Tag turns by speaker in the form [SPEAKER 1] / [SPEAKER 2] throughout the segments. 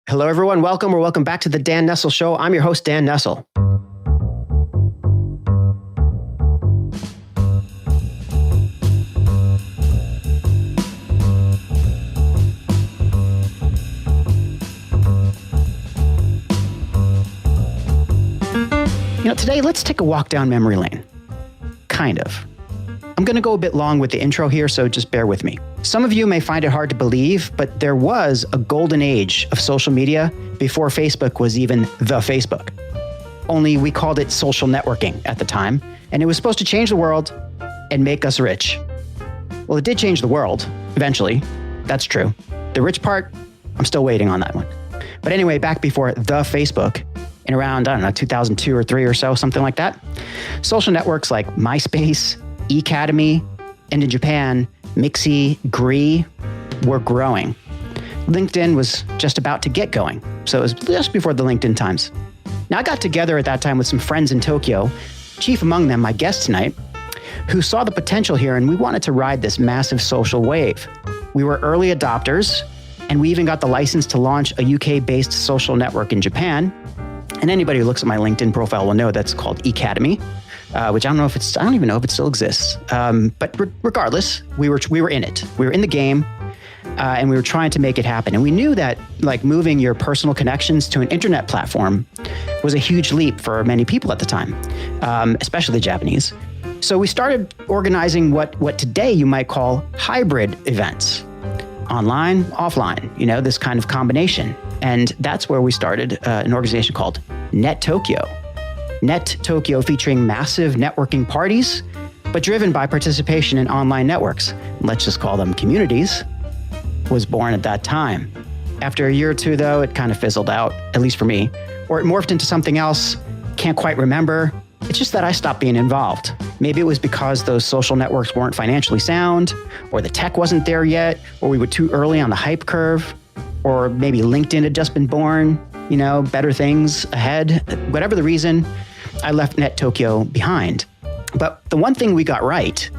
[SPEAKER 1] Hello, everyone. Welcome back to the Dan Nestle Show. I'm your host, Dan Nestle. Today, let's take a walk down memory lane. Kind of. I'm going to go a bit long with the intro here, so just bear with me. Some of you may find it hard to believe, but there was a golden age of social media before Facebook was even the Facebook. Only we called it social networking at the time, and it was supposed to change the world and make us rich. Well, it did change the world, eventually. That's true. The rich part, I'm still waiting on that one. But anyway, back before the Facebook, in around, 2002 or 3 or so, something like that, social networks like MySpace, Academy, and in Japan, Mixi, Gree were growing. LinkedIn was just about to get going, so it was just before the LinkedIn times. Now, I got together at that time with some friends in Tokyo, chief among them my guest tonight, who saw the potential here, and we wanted to ride this massive social wave. We were early adopters, and we even got the license to launch a UK-based social network in Japan. And anybody who looks at my LinkedIn profile will know that's called Academy, which I don't even know if it still exists. But regardless, we were in it. We were in the game, and we were trying to make it happen. And we knew that like moving your personal connections to an internet platform was a huge leap for many people at the time, especially the Japanese. So we started organizing what today you might call hybrid events, online, offline, this kind of combination. And that's where we started an organization called Net Tokyo. Net Tokyo, featuring massive networking parties, but driven by participation in online networks. Let's just call them communities, was born at that time. After a year or two, though, it kind of fizzled out, at least for me, or it morphed into something else. Can't quite remember. It's just that I stopped being involved. Maybe it was because those social networks weren't financially sound, or the tech wasn't there yet, or we were too early on the hype curve, or maybe LinkedIn had just been born, better things ahead. Whatever the reason, I left Net Tokyo behind. But the one thing we got right,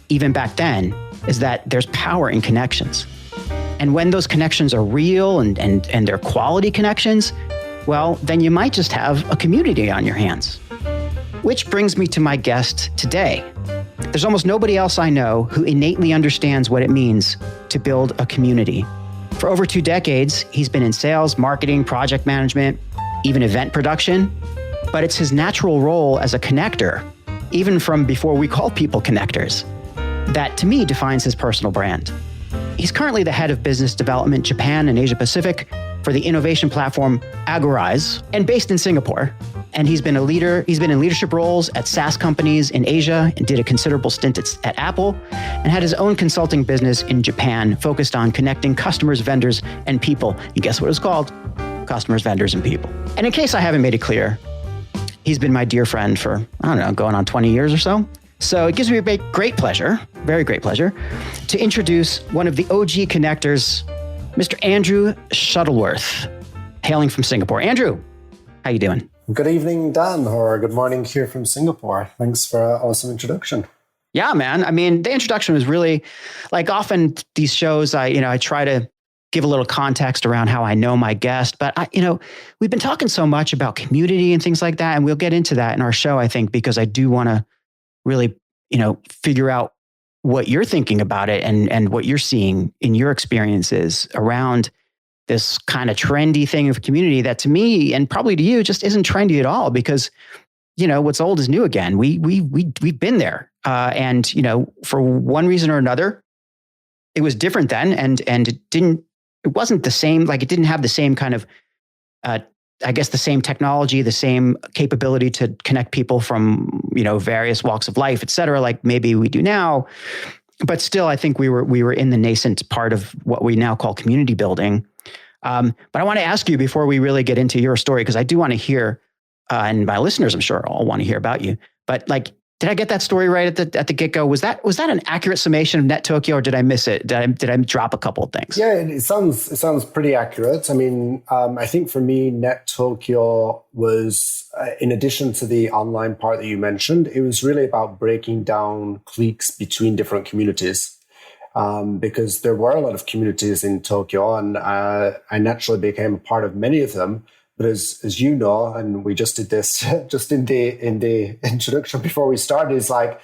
[SPEAKER 1] even back then, is that there's power in connections. And when those connections are real and they're quality connections, well, then you might just have a community on your hands. Which brings me to my guest today. There's almost nobody else I know who innately understands what it means to build a community. For over 2 decades, he's been in sales, marketing, project management, even event production. But it's his natural role as a connector, even from before we called people connectors, that to me defines his personal brand. He's currently the head of business development Japan and Asia Pacific for the innovation platform Agorize, and based in Singapore. And he's been in leadership roles at SaaS companies in Asia and did a considerable stint at Apple, and had his own consulting business in Japan focused on connecting customers, vendors, and people. And guess what it's called? Customers, vendors, and people. And in case I haven't made it clear, he's been my dear friend for, going on 20 years or so. So it gives me a great pleasure, very great pleasure, to introduce one of the OG connectors, Mr. Andrew Shuttleworth, hailing from Singapore. Andrew, how you doing?
[SPEAKER 2] Good evening, Dan, or good morning here from Singapore. Thanks for an awesome introduction.
[SPEAKER 1] Yeah, man. I mean, the introduction was really, like often these shows, I try to give a little context around how I know my guest, but we've been talking so much about community and things like that, and we'll get into that in our show, I think, because I do want to really, figure out what you're thinking about it and what you're seeing in your experiences around this kind of trendy thing of community that to me and probably to you just isn't trendy at all, because what's old is new again. We've been there, and for one reason or another, it was different then, and it wasn't the same. Like it didn't have the same kind of the same technology, the same capability to connect people from various walks of life, et cetera, like maybe we do now. But still, I think we were in the nascent part of what we now call community building. But I want to ask you before we really get into your story, because I do want to hear, and my listeners, I'm sure, all want to hear about you. But did I get that story right at the get go? Was that an accurate summation of Net Tokyo, or did I miss it? Did I drop a couple of things?
[SPEAKER 2] Yeah, it sounds pretty accurate. I mean, I think for me, Net Tokyo was, in addition to the online part that you mentioned, it was really about breaking down cliques between different communities. because there were a lot of communities in Tokyo, and I naturally became a part of many of them. But as you know, and we just did this just in the introduction before we started, is like,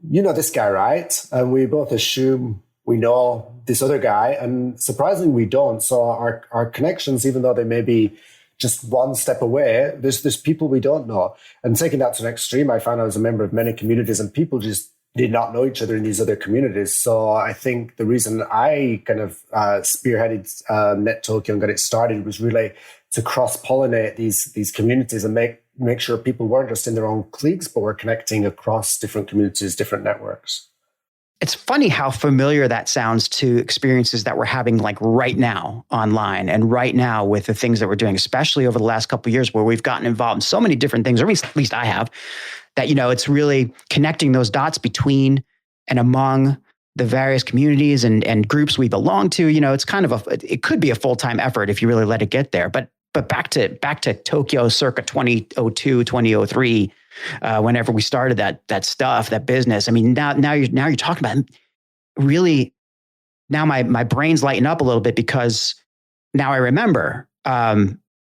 [SPEAKER 2] you know this guy, right? And we both assume we know this other guy, and surprisingly, we don't. So our connections, even though they may be just one step away, there's people we don't know. And taking that to an extreme, I found I was a member of many communities, and people just did not know each other in these other communities. So I think the reason I kind of spearheaded Net Tokyo and got it started was really to cross-pollinate these communities and make sure people weren't just in their own cliques, but were connecting across different communities, different networks.
[SPEAKER 1] It's funny how familiar that sounds to experiences that we're having like right now online and right now with the things that we're doing, especially over the last couple of years where we've gotten involved in so many different things, or at least I have, that, it's really connecting those dots between and among the various communities and groups we belong to. It's kind of it could be a full-time effort if you really let it get there. But back to Tokyo circa 2002, 2003, whenever we started that stuff, that business. I mean, now you're talking about really. Now my brain's lighting up a little bit because now I remember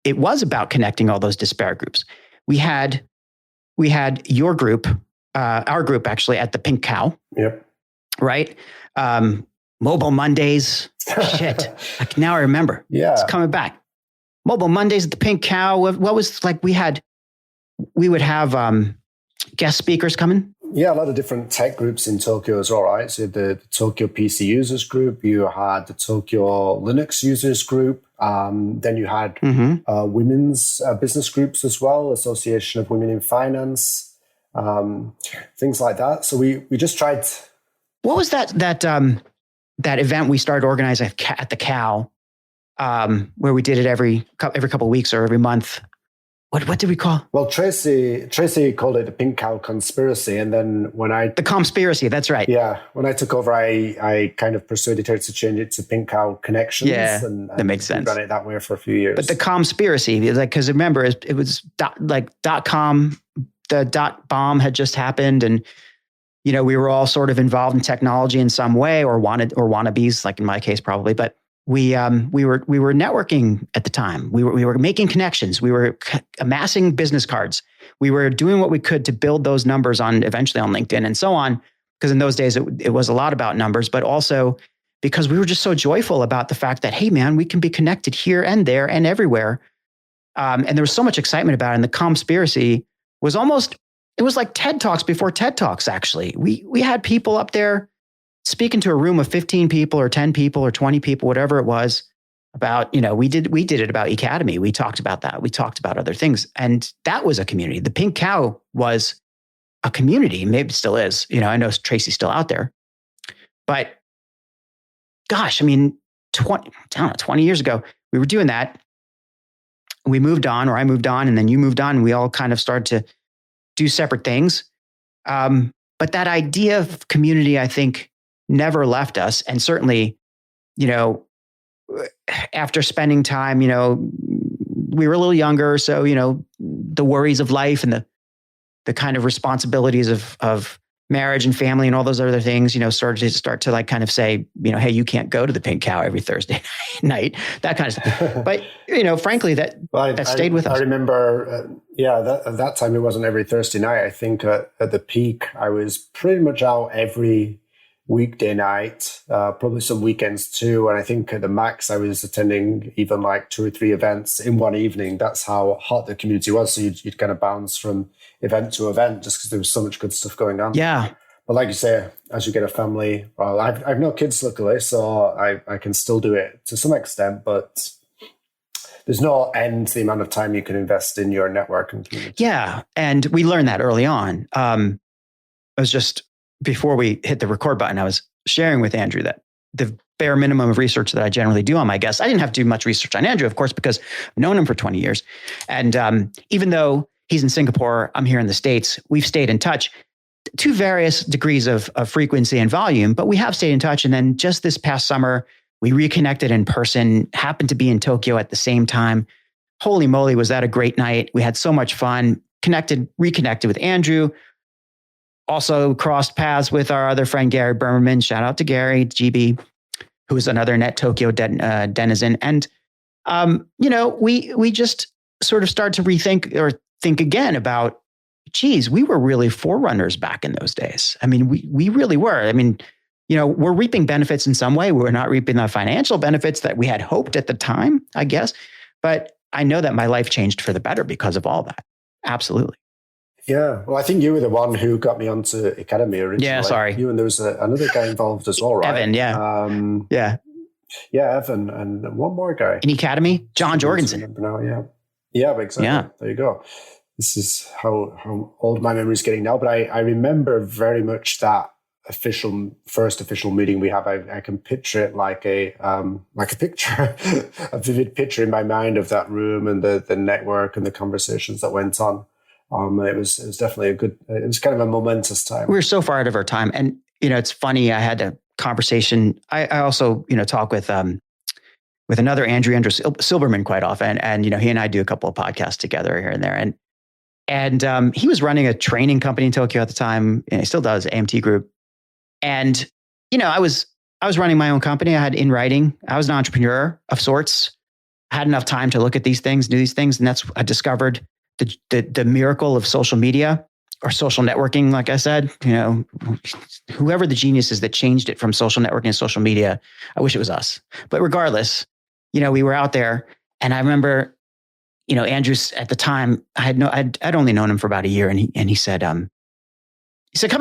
[SPEAKER 1] it was about connecting all those disparate groups. We had your group, our group actually at the Pink Cow.
[SPEAKER 2] Yep.
[SPEAKER 1] Right. Mobile Mondays. Shit. Now I remember.
[SPEAKER 2] Yeah.
[SPEAKER 1] It's coming back. Mobile Mondays at the Pink Cow. What was like? We would have guest speakers coming.
[SPEAKER 2] Yeah, a lot of different tech groups in Tokyo as well, right? So the Tokyo PC users group, you had the Tokyo Linux users group, then you had women's business groups as well, Association of Women in Finance, things like that. So we just tried.
[SPEAKER 1] What was that event we started organizing at the Cow, where we did it every couple of weeks or every month? What did we call?
[SPEAKER 2] Well, Tracy called it the Pink Cow Conspiracy, and then the
[SPEAKER 1] Conspiracy. That's right.
[SPEAKER 2] Yeah, when I took over, I kind of persuaded her to change it to Pink Cow Connections.
[SPEAKER 1] Yeah,
[SPEAKER 2] and
[SPEAKER 1] that makes sense.
[SPEAKER 2] Ran it that way for a few years.
[SPEAKER 1] But the Conspiracy, because remember, it was .com, the .bomb had just happened, and we were all sort of involved in technology in some way, or wannabes, like in my case, probably, but. We were networking at the time. We were making connections. We were amassing business cards. We were doing what we could to build those numbers eventually on LinkedIn and so on. Because in those days it was a lot about numbers, but also because we were just so joyful about the fact that, hey man, we can be connected here and there and everywhere. And there was so much excitement about it. And the Conspiracy was it was like TED Talks before TED Talks. Actually, we had people up there speaking to a room of 15 people or 10 people or 20 people, whatever it was, about, we did it about Academy. We talked about that. We talked about other things. And that was a community. The Pink Cow was a community. Maybe it still is. I know Tracy's still out there. But gosh, I mean, 20 years ago, we were doing that. We moved on, or I moved on, and then you moved on, and we all kind of started to do separate things. But that idea of community, I think, never left us. And certainly, after spending time, we were a little younger. So, the worries of life and the kind of responsibilities of marriage and family and all those other things, start to like kind of say, hey, you can't go to the Pink Cow every Thursday night, that kind of stuff. But, frankly, that stayed with us.
[SPEAKER 2] I remember, at that time, it wasn't every Thursday night. I think at the peak, I was pretty much out every weekday night, probably some weekends too. And I think at the max, I was attending even like 2 or 3 events in one evening. That's how hot the community was. So you'd kind of bounce from event to event just because there was so much good stuff going on.
[SPEAKER 1] Yeah.
[SPEAKER 2] But like you say, as you get a family, well, I've no kids, luckily, so I can still do it to some extent, but there's no end to the amount of time you can invest in your network and community.
[SPEAKER 1] Yeah. And we learned that early on. I was just, before we hit the record button, I was sharing with Andrew that the bare minimum of research that I generally do on my guests, I didn't have to do much research on Andrew, of course, because I've known him for 20 years. And even though he's in Singapore, I'm here in the States, we've stayed in touch to various degrees of frequency and volume, but we have stayed in touch. And then just this past summer, we reconnected in person, happened to be in Tokyo at the same time. Holy moly, was that a great night. We had so much fun, reconnected with Andrew. Also crossed paths with our other friend, Gary Bermerman. Shout out to Gary, GB, who's another Net Tokyo denizen. And, we just sort of start to rethink or think again about, geez, we were really forerunners back in those days. I mean, we really were. I mean, we're reaping benefits in some way. We're not reaping the financial benefits that we had hoped at the time, I guess. But I know that my life changed for the better because of all that. Absolutely.
[SPEAKER 2] Yeah. Well, I think you were the one who got me onto Academy originally.
[SPEAKER 1] Yeah, sorry.
[SPEAKER 2] You and there was another guy involved as well, right?
[SPEAKER 1] Evan, yeah.
[SPEAKER 2] Yeah, Evan and one more guy.
[SPEAKER 1] In Academy? John Jorgensen.
[SPEAKER 2] Now, yeah. Yeah, exactly. Yeah. There you go. This is how old my memory is getting now. But I remember very much that first official meeting we have. I can picture it like a picture, a vivid picture in my mind of that room and the network and the conversations that went on. It was definitely it was kind of a momentous time.
[SPEAKER 1] We were so far out of our time. And, it's funny. I had a conversation. I also, talk with another Andrew Silberman quite often. And, he and I do a couple of podcasts together here and there. And he was running a training company in Tokyo at the time, and he still does, AMT Group. And, I was running my own company. I had in writing. I was an entrepreneur of sorts. I had enough time to look at these things, do these things. And I discovered the miracle of social media or social networking. Like I said, whoever the genius is that changed it from social networking to social media, I wish it was us. But regardless, we were out there, and I remember, Andrew at the time, I'd only known him for about a year, and he said, come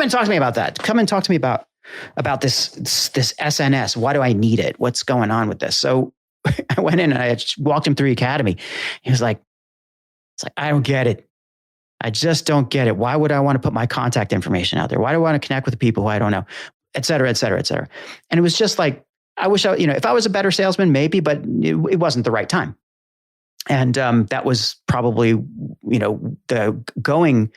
[SPEAKER 1] and talk to me about that. Come and talk to me about this SNS. Why do I need it? What's going on with this? So I went in and I walked him through Academy. He was like, I don't get it. I just don't get it. Why would I want to put my contact information out there? Why do I want to connect with people who I don't know, et cetera, et cetera, et cetera. And it was just like, I wish if I was a better salesman, maybe, but it wasn't the right time. And that was probably, the going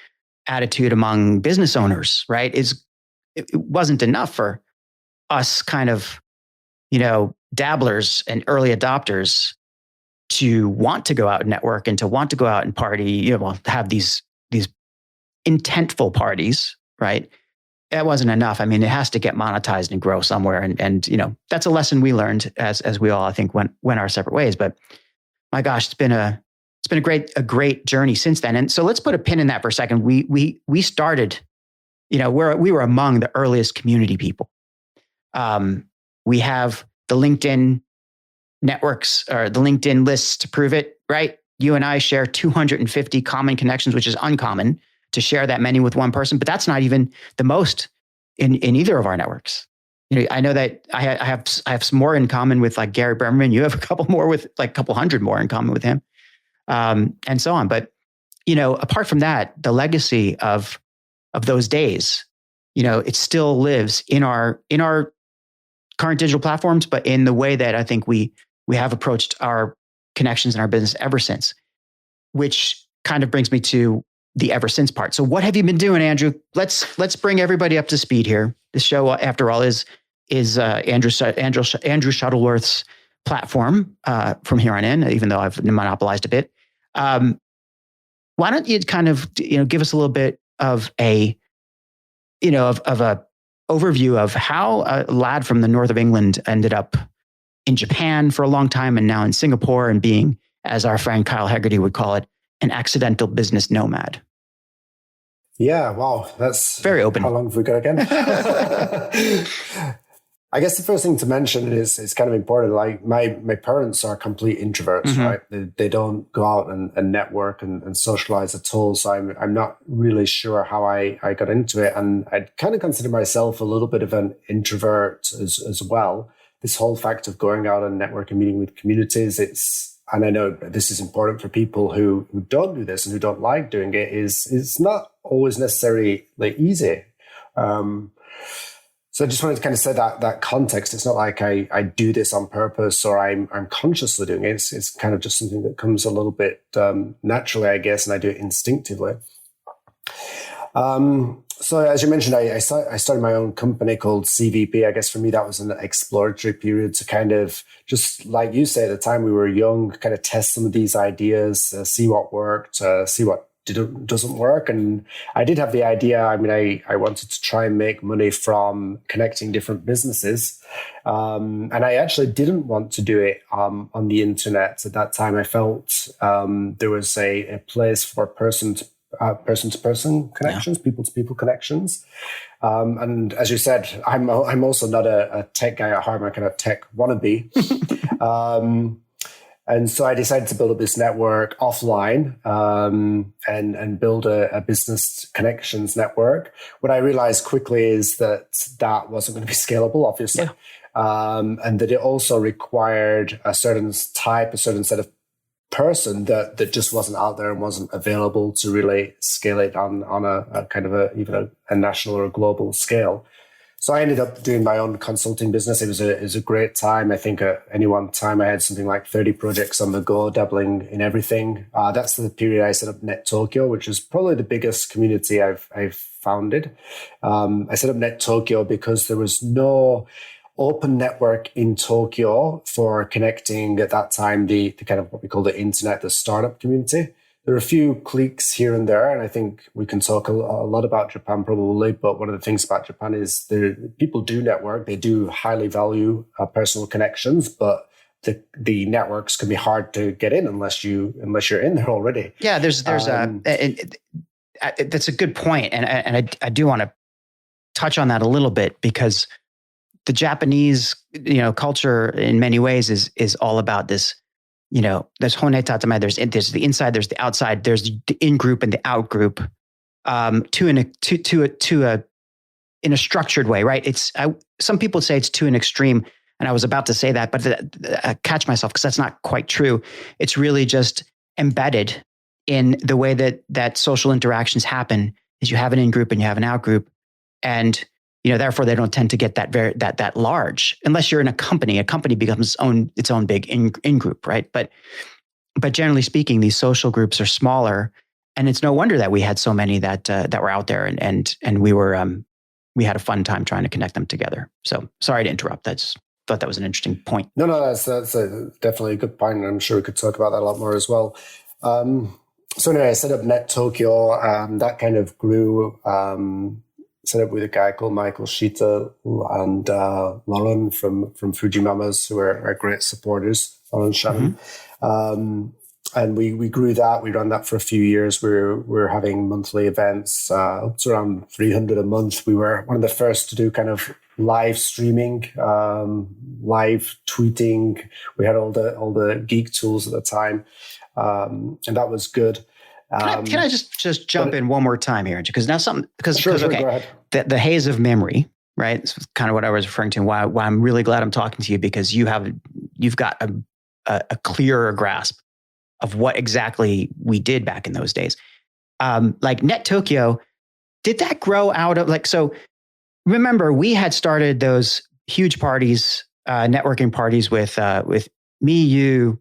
[SPEAKER 1] attitude among business owners, right? It wasn't enough for us kind of, dabblers and early adopters to want to go out and network and to want to go out and party, have these intentful parties, right? That wasn't enough. I mean, it has to get monetized and grow somewhere. And that's a lesson we learned as we all, I think, went our separate ways. But my gosh, it's been a great journey since then. And so let's put a pin in that for a second. We started, we were among the earliest community people. We have the LinkedIn networks or the LinkedIn lists to prove it, right? You and I share 250 common connections, which is uncommon to share that many with one person, but that's not even the most in either of our networks. I know that I have some more in common with like Gary Bermerman. You have a couple more with like a couple hundred more in common with him, and so on. But apart from that, the legacy of those days, it still lives in our current digital platforms, but in the way that I think we have approached our connections in our business ever since, which kind of brings me to the ever since part. So what have you been doing, Andrew? Let's bring everybody up to speed here. This show, after all, is Andrew Shuttleworth's platform from here on in, even though I've monopolized a bit. Why don't you kind of give us a little bit of a overview of how a lad from the north of England ended up in Japan for a long time and now in Singapore and being, as our friend Kyle Hegarty would call it, an accidental business nomad.
[SPEAKER 2] Yeah, wow, that's
[SPEAKER 1] very open.
[SPEAKER 2] How long have we got again? I guess the first thing to mention is kind of important. Like my parents are complete introverts, right? They don't go out and network and socialize at all. So I'm not really sure how I got into it. And I'd kind of consider myself a little bit of an introvert as well. This whole fact of going out and networking, meeting with communities, and I know this is important for people who don't do this and who don't like doing it, it's not always necessarily like easy. So I just wanted to kind of set that context. It's not like I do this on purpose or I'm consciously doing it. It's kind of just something that comes a little bit naturally, I guess, and I do it instinctively. So as you mentioned, I started my own company called CVP. I guess for me, that was an exploratory period to kind of, just like you say, at the time we were young, kind of test some of these ideas, see what worked, see what doesn't work. And I did have the idea. I mean, I wanted to try and make money from connecting different businesses. And I actually didn't want to do it on the internet. At that time, I felt there was a place for person-to-person connections, people-to-people connections. And as you said, I'm also not a tech guy at heart. I'm a kind of tech wannabe. And so I decided to build up this network offline and build a business connections network. What I realized quickly is that wasn't going to be scalable, obviously.
[SPEAKER 1] Yeah.
[SPEAKER 2] And that it also required a certain set of person that just wasn't out there and wasn't available to really scale it on a kind of even a national or a global scale. So I ended up doing my own consulting business. It was a great time. I think at any one time I had something like 30 projects on the go, dabbling in everything. That's the period I set up Net Tokyo, which is probably the biggest community I've founded. I set up Net Tokyo because there was no open network in Tokyo for connecting at that time the kind of what we call the internet, the startup community. There are a few cliques here and there, and I think we can talk a lot about Japan probably, but one of the things about Japan is people do network. They do highly value personal connections, but the networks can be hard to get in unless you're in there already.
[SPEAKER 1] Yeah, that's a good point. And I do want to touch on that a little bit because the Japanese, culture in many ways is all about this. There's hone tatame, there's the inside, there's the outside, there's the in group and the out group, in a structured way, right? Some people say it's to an extreme, and I was about to say that, but I catch myself because that's not quite true. It's really just embedded in the way that social interactions happen. Is you have an in group and you have an out group, and therefore they don't tend to get that large unless you're in a company. A company becomes its own big in group, right? But generally speaking, these social groups are smaller, and it's no wonder that we had so many that were out there, and we had a fun time trying to connect them together. So sorry to interrupt. I just thought that was an interesting point.
[SPEAKER 2] No, that's definitely a good point, and I'm sure we could talk about that a lot more as well. So anyway, I set up Net Tokyo. That kind of grew. Set up with a guy called Michael Shita and Lauren from Fujimamas, who are great supporters, Lauren Shannon. Mm-hmm. And we grew that. We ran that for a few years. We're having monthly events, up to around 300 a month. We were one of the first to do kind of live streaming, live tweeting. We had all the geek tools at the time, and that was good.
[SPEAKER 1] Can I just jump in one more time here? Because now
[SPEAKER 2] Sure,
[SPEAKER 1] okay,
[SPEAKER 2] go ahead.
[SPEAKER 1] The haze of memory, right? This is kind of what I was referring to. Why I'm really glad I'm talking to you, because you've got a clearer grasp of what exactly we did back in those days. Like Net Tokyo, did that grow out of so? Remember, we had started those huge parties, networking parties with me, you,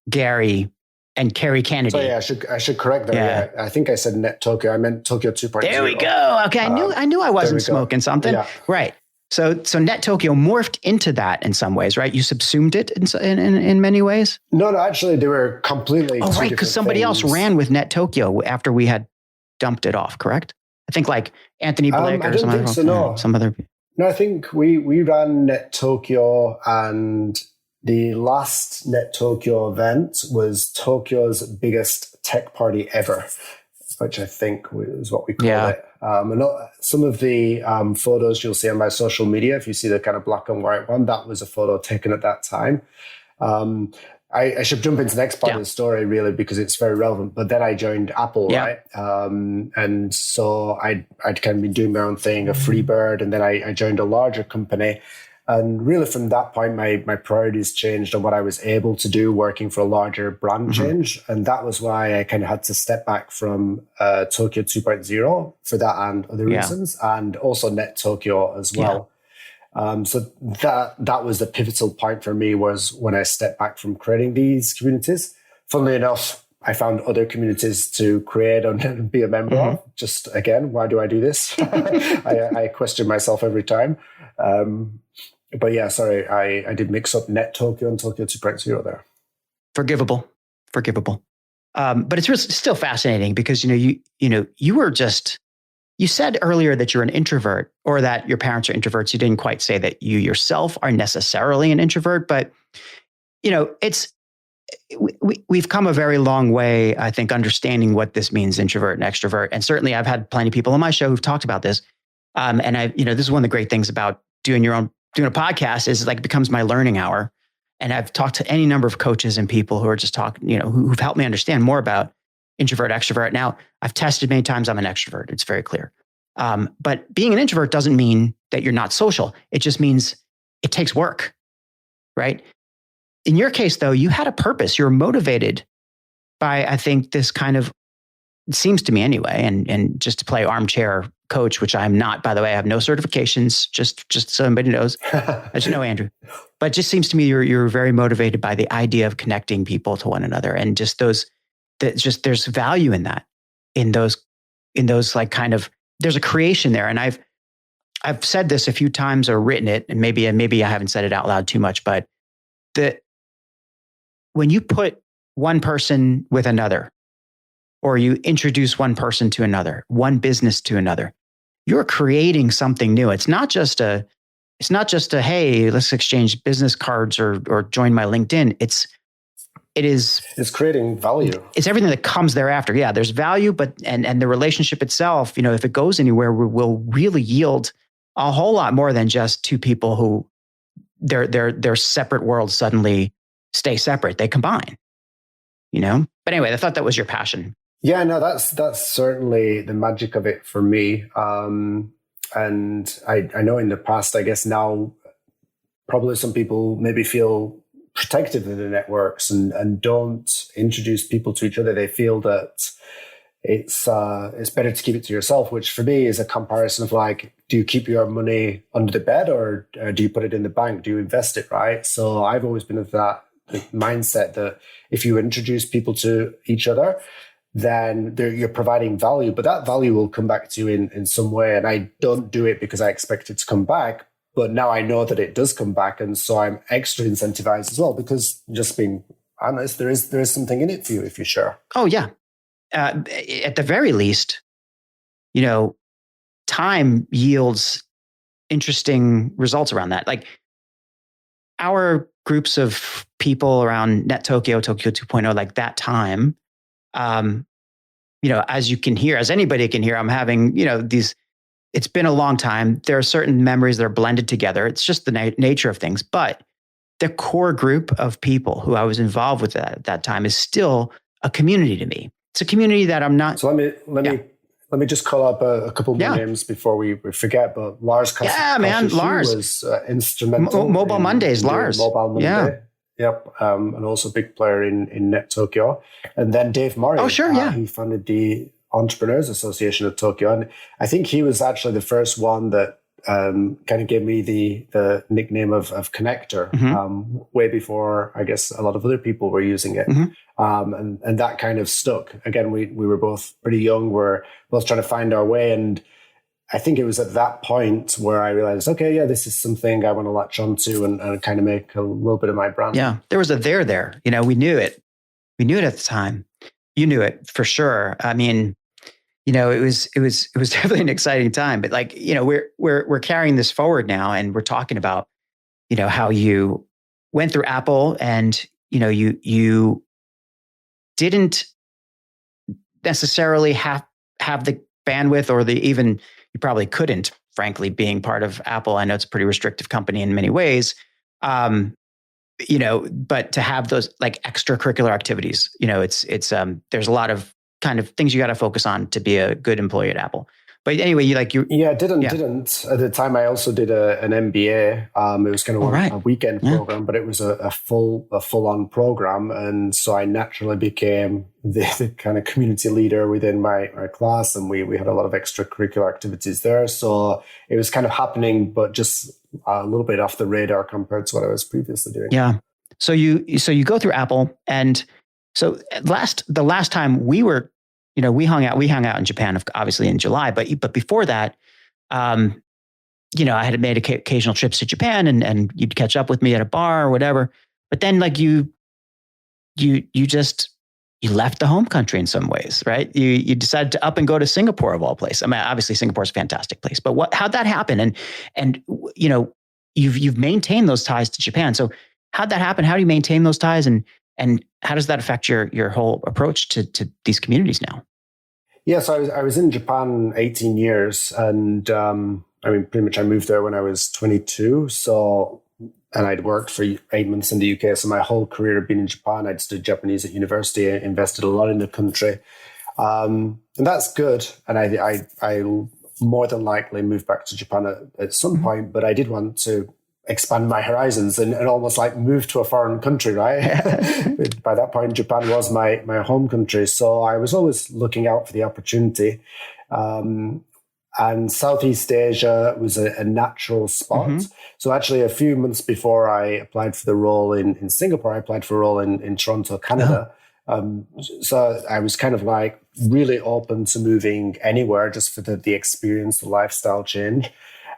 [SPEAKER 1] Gary, and Kerry Kennedy.
[SPEAKER 2] So yeah, I should correct that. Yeah. I think I said Net Tokyo. I meant Tokyo 2.0.
[SPEAKER 1] There we go. Okay, I knew I wasn't smoking something. Yeah. Right. So Net Tokyo morphed into that in some ways, right? You subsumed it in many ways.
[SPEAKER 2] No, actually, they were completely.
[SPEAKER 1] Oh, right, because somebody else ran with Net Tokyo after we had dumped it off. Correct? I think like Anthony Blake or something.
[SPEAKER 2] So, no.
[SPEAKER 1] Some other.
[SPEAKER 2] No, I think we ran Net Tokyo, and the last Net Tokyo event was Tokyo's biggest tech party ever, which I think is what we call it. And some of the photos you'll see on my social media, if you see the kind of black and white one, that was a photo taken at that time. I should jump into the next part of the story, really, because it's very relevant. But then I joined Apple, right? And so I'd kind of been doing my own thing, a free bird, and then I joined a larger company. And really from that point, my priorities changed on what I was able to do working for a larger brand change. And that was why I kind of had to step back from Tokyo 2.0 for that and other reasons, and also Net Tokyo as well. So that was the pivotal point for me, was when I stepped back from creating these communities. Funnily enough, I found other communities to create and be a member of. Just again, why do I do this? I question myself every time. But yeah, sorry, I did mix up Net Tokyo and Tokyo 2.0 there.
[SPEAKER 1] Forgivable. But it's still fascinating because, you said earlier that you're an introvert or that your parents are introverts. You didn't quite say that you yourself are necessarily an introvert, but we've come a very long way, I think, understanding what this means, introvert and extrovert. And certainly I've had plenty of people on my show who've talked about this. And this is one of the great things about doing a podcast is like it becomes my learning hour. And I've talked to any number of coaches and people who are just talking, who've helped me understand more about introvert, extrovert. Now, I've tested many times. I'm an extrovert. It's very clear. But being an introvert doesn't mean that you're not social. It just means it takes work, right? In your case, though, you had a purpose. You were motivated by, I think, this kind of, it seems to me anyway, and just to play armchair coach, which I'm not, by the way. I have no certifications, just so everybody knows. As you know, Andrew. But it just seems to me you're very motivated by the idea of connecting people to one another, and just there's value in that, in those like kind of, there's a creation there. And I've said this a few times or written it, and maybe I haven't said it out loud too much, but when you put one person with another, or you introduce one person to another, one business to another, you're creating something new. It's not just a, hey, let's exchange business cards or join my LinkedIn. It's
[SPEAKER 2] creating value.
[SPEAKER 1] It's everything that comes thereafter. Yeah, there's value, but and the relationship itself, if it goes anywhere, will really yield a whole lot more than just two people who their separate worlds suddenly stay separate. They combine. But anyway, I thought that was your passion.
[SPEAKER 2] Yeah, no, that's certainly the magic of it for me. And I know in the past, I guess now, probably some people maybe feel protective of the networks and don't introduce people to each other. They feel that it's better to keep it to yourself, which for me is a comparison of like, do you keep your money under the bed or do you put it in the bank? Do you invest it, right? So I've always been of that mindset that if you introduce people to each other, then you're providing value, but that value will come back to you in some way. And I don't do it because I expect it to come back, but now I know that it does come back. And so I'm extra incentivized as well, because just being honest, there is something in it for you if you're sure.
[SPEAKER 1] Oh yeah. At the very least, time yields interesting results around that. Like our groups of people around Net Tokyo 2.0, like that time, as you can hear, as anybody can hear, I'm having, it's been a long time. There are certain memories that are blended together. It's just the nature of things. But the core group of people who I was involved with at that time is still a community to me. It's a community that I'm not.
[SPEAKER 2] So let me just call up a couple more names before we forget. But Lars,
[SPEAKER 1] Lars
[SPEAKER 2] was instrumental.
[SPEAKER 1] Mobile Mondays, Lars.
[SPEAKER 2] Mobile Monday.
[SPEAKER 1] Yeah.
[SPEAKER 2] Yep, and also a big player in Net Tokyo. And then Dave Murray.
[SPEAKER 1] Oh, sure, yeah.
[SPEAKER 2] He founded the Entrepreneurs Association of Tokyo. And I think he was actually the first one that kind of gave me the nickname of Connector, way before, I guess, a lot of other people were using it. And that kind of stuck. Again, we were both pretty young. We're both trying to find our way. And I think it was at that point where I realized, okay, yeah, this is something I want to latch onto and kind of make a little bit of my brand.
[SPEAKER 1] Yeah, there was a there. We knew it. We knew it at the time. You knew it for sure. I mean, it was definitely an exciting time. But like, we're carrying this forward now, and we're talking about, how you went through Apple, and you didn't necessarily have the bandwidth or you probably couldn't, frankly, being part of Apple. I know it's a pretty restrictive company in many ways, but to have those like extracurricular activities, there's a lot of kind of things you got to focus on to be a good employee at Apple. But anyway,
[SPEAKER 2] didn't at the time. I also did an MBA. It was kind of a weekend program, but it was a full on program, and so I naturally became the kind of community leader within my class, and we had a lot of extracurricular activities there. So it was kind of happening, but just a little bit off the radar compared to what I was previously doing.
[SPEAKER 1] Yeah. So you go through Apple, and so the last time we were. We hung out in Japan, obviously in July, but before that, I had made occasional trips to Japan, and you'd catch up with me at a bar or whatever. But then, like you just you left the home country in some ways, right? You decided to up and go to Singapore of all places. I mean, obviously Singapore is a fantastic place, but how'd that happen? And you've maintained those ties to Japan. So how'd that happen? How do you maintain those ties, and how does that affect your whole approach to these communities now?
[SPEAKER 2] Yeah, so I was in Japan 18 years, and pretty much I moved there when I was 22. So, and I'd worked for 8 months in the UK. So my whole career had been in Japan. I'd studied Japanese at university, invested a lot in the country. And that's good. And I more than likely move back to Japan at some point, but I did want to expand my horizons and almost like move to a foreign country, right? By that point, Japan was my home country. So I was always looking out for the opportunity. And Southeast Asia was a natural spot. Mm-hmm. So actually, a few months before I applied for the role in Singapore, I applied for a role in Toronto, Canada. Oh. So I was kind of like really open to moving anywhere just for the experience, the lifestyle change.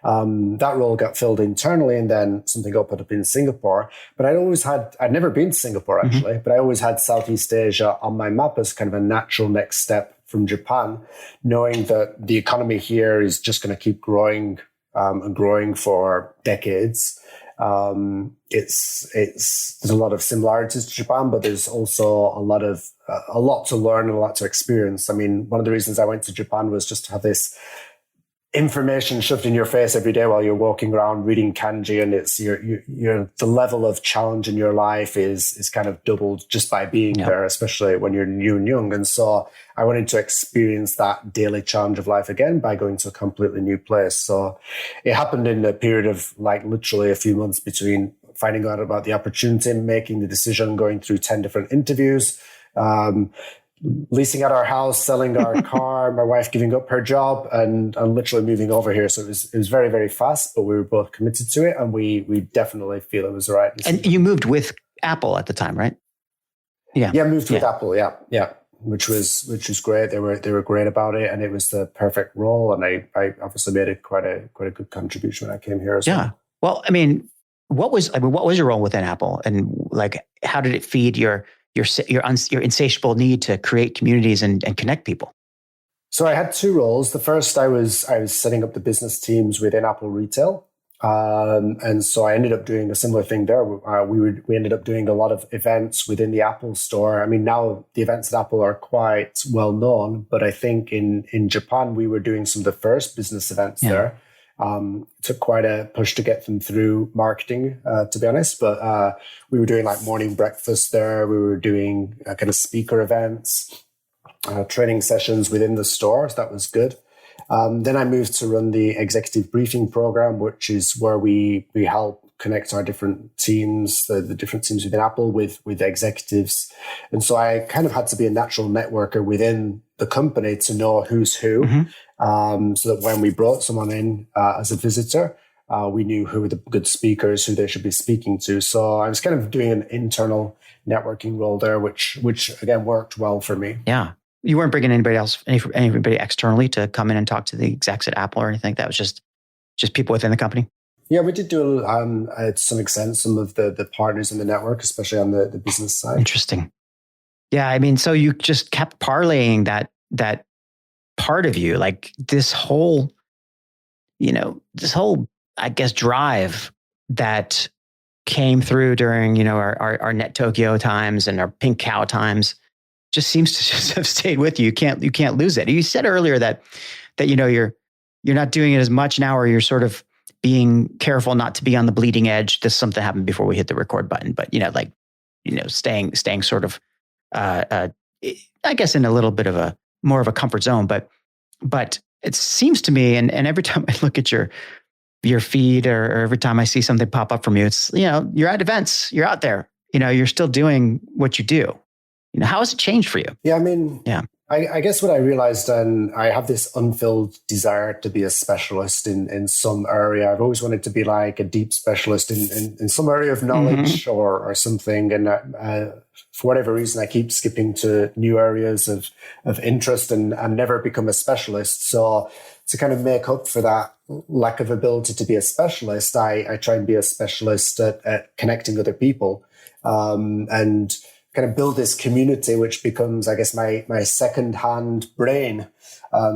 [SPEAKER 2] That role got filled internally, and then something opened up in Singapore. But I'd never been to Singapore actually, but I always had Southeast Asia on my map as kind of a natural next step from Japan, knowing that the economy here is just going to keep growing and growing for decades. There's a lot of similarities to Japan, but there's also a lot to learn and a lot to experience. I mean, one of the reasons I went to Japan was just to have this information shoved in your face every day while you're walking around reading kanji, and it's the level of challenge in your life is kind of doubled just by being there, especially when you're new and young. And so I wanted to experience that daily challenge of life again by going to a completely new place. So it happened in a period of like literally a few months between finding out about the opportunity, making the decision, going through 10 different interviews, leasing out our house, selling our car, my wife giving up her job, and literally moving over here. So it was very, very fast, but we were both committed to it, and we definitely feel it was the right decision.
[SPEAKER 1] And you moved with Apple at the time, right?
[SPEAKER 2] Yeah, moved with Apple. Yeah, which was great. They were great about it, and it was the perfect role. And I obviously made it quite a good contribution when I came here as well.
[SPEAKER 1] Yeah. Well, I mean, what was your role within Apple, and like how did it feed your insatiable need to create communities and connect people?
[SPEAKER 2] So I had two roles. The first, I was setting up the business teams within Apple Retail. And so I ended up doing a similar thing there. We ended up doing a lot of events within the Apple store. I mean, now the events at Apple are quite well known, but I think in Japan, we were doing some of the first business events there. Took quite a push to get them through marketing, to be honest. But we were doing like morning breakfast there. We were doing kind of speaker events, training sessions within the store. So that was good. Then I moved to run the executive briefing program, which is where we help connect our different teams, the different teams within Apple with executives. And so I kind of had to be a natural networker within the company to know who's who. Mm-hmm. So that when we brought someone in as a visitor, we knew who were the good speakers, who they should be speaking to. So I was kind of doing an internal networking role there, which again worked well for me.
[SPEAKER 1] Yeah. You weren't bringing anybody externally to come in and talk to the execs at Apple or anything? That was just people within the company?
[SPEAKER 2] Yeah, we did do to some extent some of the partners in the network, especially on the business side.
[SPEAKER 1] Interesting. Yeah, I mean, so you just kept parlaying that part of you, like this whole, I guess, drive that came through during, our Net Tokyo times and our Pink Cow times, just seems to just have stayed with you. You can't lose it. You said earlier that you're not doing it as much now, or you're sort of being careful not to be on the bleeding edge. This something happened before we hit the record button, but staying sort of, I guess in a little bit of more of a comfort zone. But it seems to me, and every time I look at your feed or every time I see something pop up from you, it's, you're at events, you're out there, you're still doing what you do. How has it changed for you?
[SPEAKER 2] Yeah, I mean, I guess what I realized, and I have this unfilled desire to be a specialist in some area. I've always wanted to be like a deep specialist in some area of knowledge, mm-hmm. or something. And for whatever reason, I keep skipping to new areas of interest and never become a specialist. So to kind of make up for that lack of ability to be a specialist, I try and be a specialist at connecting other people. And kind of build this community, which becomes, I guess, my second-hand brain,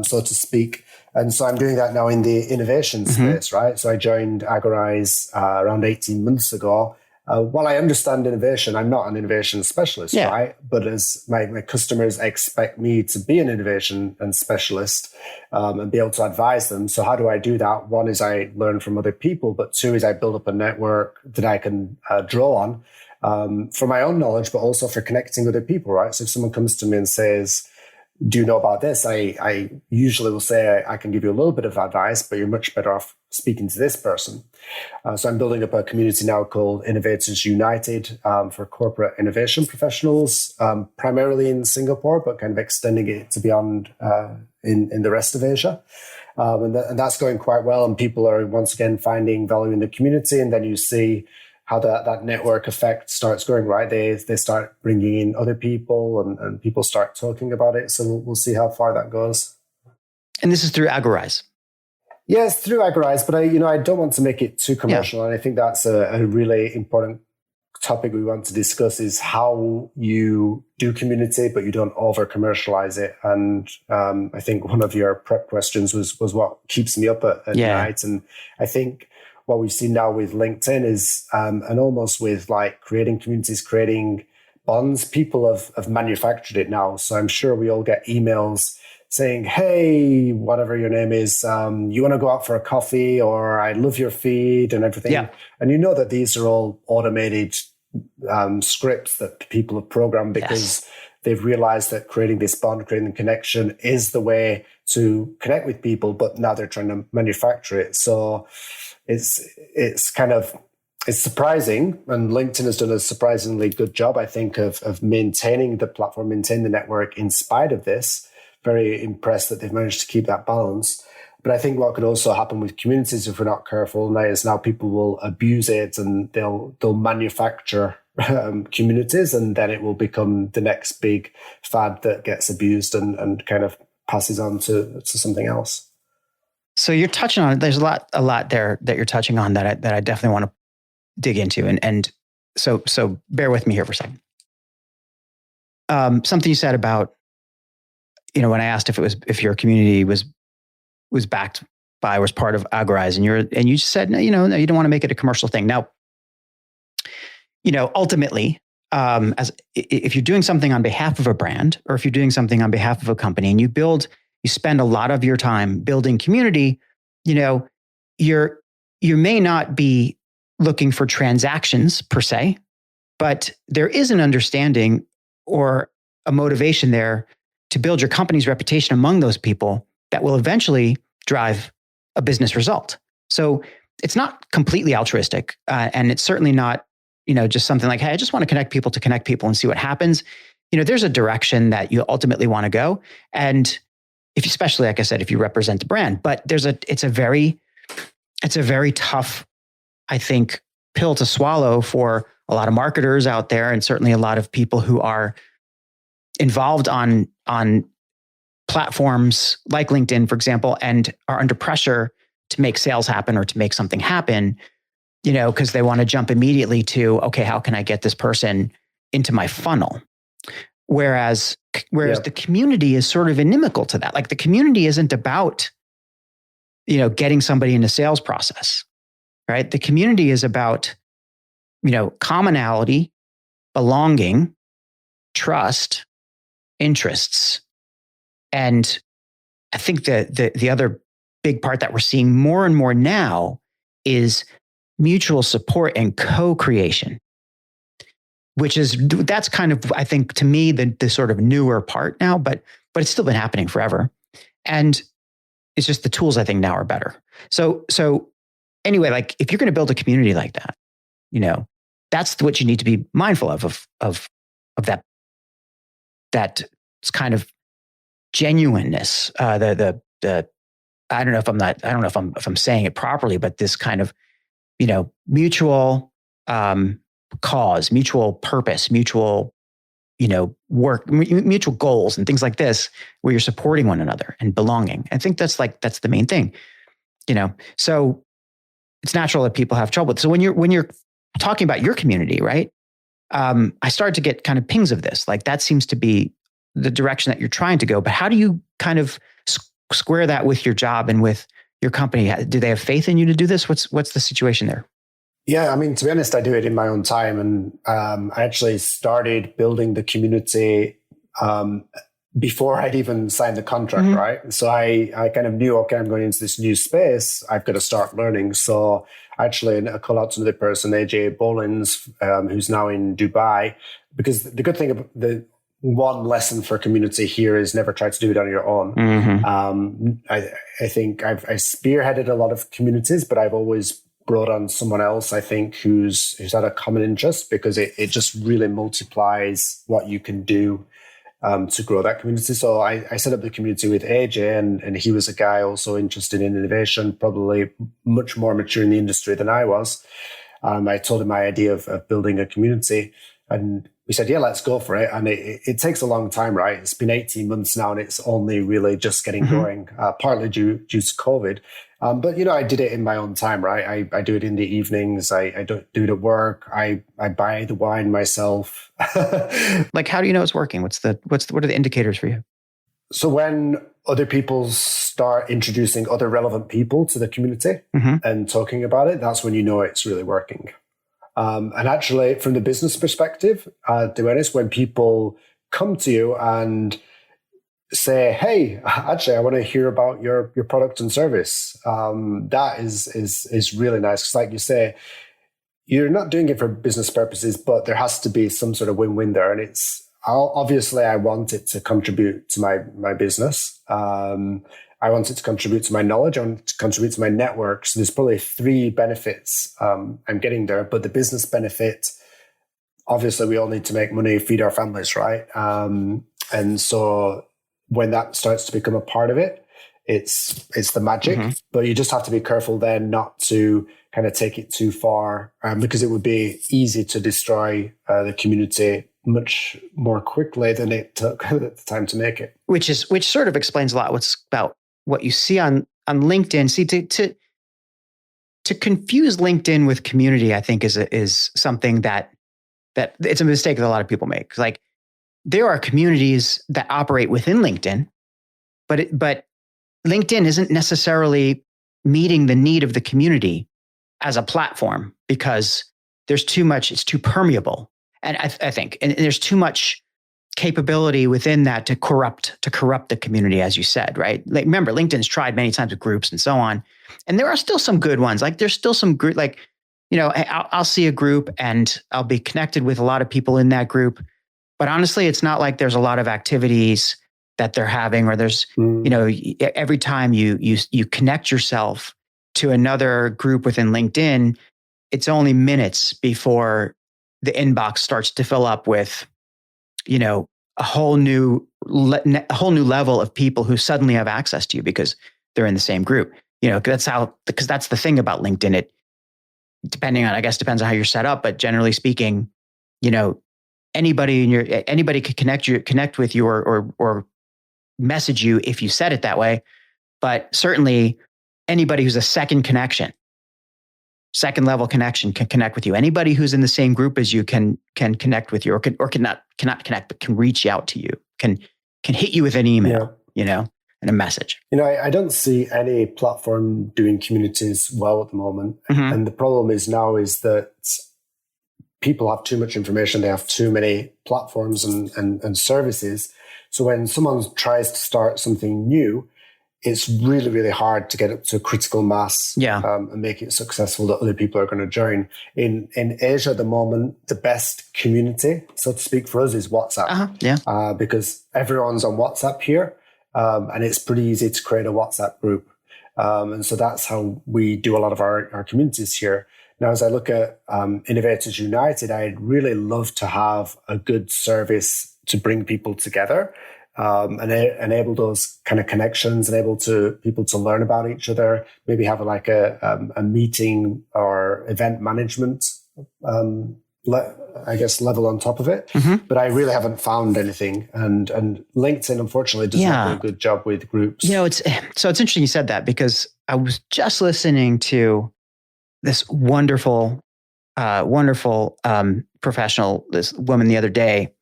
[SPEAKER 2] so to speak. And so I'm doing that now in the innovation space, right? So I joined Agorize around 18 months ago. While I understand innovation, I'm not an innovation specialist, right? But as my customers expect me to be an innovation and specialist and be able to advise them. So how do I do that? One is I learn from other people, but two is I build up a network that I can draw on for my own knowledge, but also for connecting other people, right? So if someone comes to me and says, do you know about this? I usually will say, I can give you a little bit of advice, but you're much better off speaking to this person. So I'm building up a community now called Innovators United for corporate innovation professionals, primarily in Singapore, but kind of extending it to beyond in the rest of Asia. And that's going quite well. And people are once again finding value in the community. And then you see how that network effect starts going, right? They start bringing in other people and people start talking about it. So we'll see how far that goes.
[SPEAKER 1] And this is through Agorize.
[SPEAKER 2] Yes, through Agorize, but I don't want to make it too commercial. And I think that's a really important topic we want to discuss is how you do community, but you don't over-commercialize it. And I think one of your prep questions was what keeps me up at night. And I think what we've seen now with LinkedIn is, and almost with like creating communities, creating bonds, people have manufactured it now. So I'm sure we all get emails saying, hey, whatever your name is, you want to go out for a coffee, or I love your feed and everything. Yeah. And you know that these are all automated scripts that people have programmed because they've realized that creating this bond, creating the connection is the way to connect with people, but now they're trying to manufacture it. So it's surprising, and LinkedIn has done a surprisingly good job, I think, of maintaining the platform, maintaining the network in spite of this. Very impressed that they've managed to keep that balance. But I think what could also happen with communities if we're not careful is now people will abuse it and they'll manufacture communities, and then it will become the next big fad that gets abused and kind of passes on to something else.
[SPEAKER 1] So you're touching on, there's a lot there that you're touching on that I definitely want to dig into. And so bear with me here for a second. Something you said about, when I asked if your community was backed by, was part of Agorize, and you said, no, you don't want to make it a commercial thing. Now, ultimately, as if you're doing something on behalf of a brand, or if you're doing something on behalf of a company and you spend a lot of your time building community, you may not be looking for transactions per se, but there is an understanding or a motivation there to build your company's reputation among those people that will eventually drive a business result. So it's not completely altruistic, and it's certainly not, just something like, hey, I just want to connect people and see what happens. There's a direction that you ultimately want to go, and especially, like I said, if you represent the brand, but it's a very tough, I think, pill to swallow for a lot of marketers out there, and certainly a lot of people who are involved on platforms like LinkedIn, for example, and are under pressure to make sales happen or to make something happen, because they want to jump immediately to, okay, how can I get this person into my funnel? Whereas the community is sort of inimical to that. Like, the community isn't about, getting somebody in a sales process, right? The community is about, commonality, belonging, trust, interests. And I think the other big part that we're seeing more and more now is mutual support and co-creation, that's kind of, I think, to me, the sort of newer part now, but it's still been happening forever. And it's just the tools, I think, now are better. So anyway, like, if you're going to build a community like that, that's what you need to be mindful of that kind of genuineness. I don't know if I'm saying it properly, but this kind of, mutual cause, mutual purpose, mutual, work, mutual goals and things like this, where you're supporting one another and belonging. I think that's the main thing, so it's natural that people have trouble with. So when you're talking about your community, right? I started to get kind of pings of this. Like that seems to be the direction that you're trying to go. But how do you kind of square that with your job and with your company? Do they have faith in you to do this? What's the situation there?
[SPEAKER 2] Yeah, I mean, to be honest, I do it in my own time. And I actually started building the community before I'd even signed the contract, right? So I kind of knew, okay, I'm going into this new space. I've got to start learning. So actually, I call out to another person, AJ Bolins, who's now in Dubai, because the good thing about the one lesson for community here is never try to do it on your own. I think I spearheaded a lot of communities, but I've always brought on someone else, I think, who's had a common interest, because it just really multiplies what you can do to grow that community. So I set up the community with AJ, and he was a guy also interested in innovation, probably much more mature in the industry than I was. I told him my idea of building a community, and we said, yeah, let's go for it. And it takes a long time, right? It's been 18 months now, and it's only really just getting going, partly due to COVID. But, I did it in my own time, right? I do it in the evenings. I don't do it at work. I buy the wine myself.
[SPEAKER 1] Like, how do you know it's working? What are the indicators for you?
[SPEAKER 2] So when other people start introducing other relevant people to the community and talking about it, that's when you know it's really working. And actually, from the business perspective, to be honest, when people come to you and say, hey, actually, I want to hear about your product and service, that is really nice. Because like you say, you're not doing it for business purposes, but there has to be some sort of win-win there. And obviously, I want it to contribute to my business. I want it to contribute to my knowledge. I want it to contribute to my network. So there's probably 3 benefits I'm getting there. But the business benefit, obviously, we all need to make money, feed our families, right? And so when that starts to become a part of it, it's the magic. But you just have to be careful then not to kind of take it too far, because it would be easy to destroy the community much more quickly than it took the time to make it.
[SPEAKER 1] Which sort of explains a lot about what you see on LinkedIn. See, to confuse LinkedIn with community, I think is something that it's a mistake that a lot of people make. Like, there are communities that operate within LinkedIn, but LinkedIn isn't necessarily meeting the need of the community as a platform, because there's too much, it's too permeable. And I think, and there's too much capability within that to corrupt the community, as you said, right? Like, remember, LinkedIn's tried many times with groups and so on, and there are still some good ones. Like, there's still some group, like, I'll see a group and I'll be connected with a lot of people in that group, but honestly, it's not like there's a lot of activities that they're having, or there's, every time you connect yourself to another group within LinkedIn, it's only minutes before the inbox starts to fill up with, a whole new level of people who suddenly have access to you because they're in the same group. Because that's the thing about LinkedIn. It depends on how you're set up, but generally speaking, anybody could connect with you or message you if you said it that way. But certainly anybody who's a second level connection can connect with you. Anybody who's in the same group as you can connect with you, or cannot connect, but can reach out to you, can hit you with an email, and a message.
[SPEAKER 2] I don't see any platform doing communities well at the moment. And the problem is that people have too much information. They have too many platforms and services. So when someone tries to start something new, it's really, really hard to get up to a critical mass and make it successful that other people are going to join. In Asia at the moment, the best community, so to speak, for us is WhatsApp. Because everyone's on WhatsApp here, and it's pretty easy to create a WhatsApp group. And so that's how we do a lot of our communities here. Now, as I look at Innovators United, I'd really love to have a good service to bring people together. And enable those kind of connections, enable people to learn about each other, maybe have a meeting or event management, level on top of it. But I really haven't found anything. And LinkedIn, unfortunately, does not do a good job with groups.
[SPEAKER 1] It's interesting you said that, because I was just listening to this wonderful professional, this woman the other day,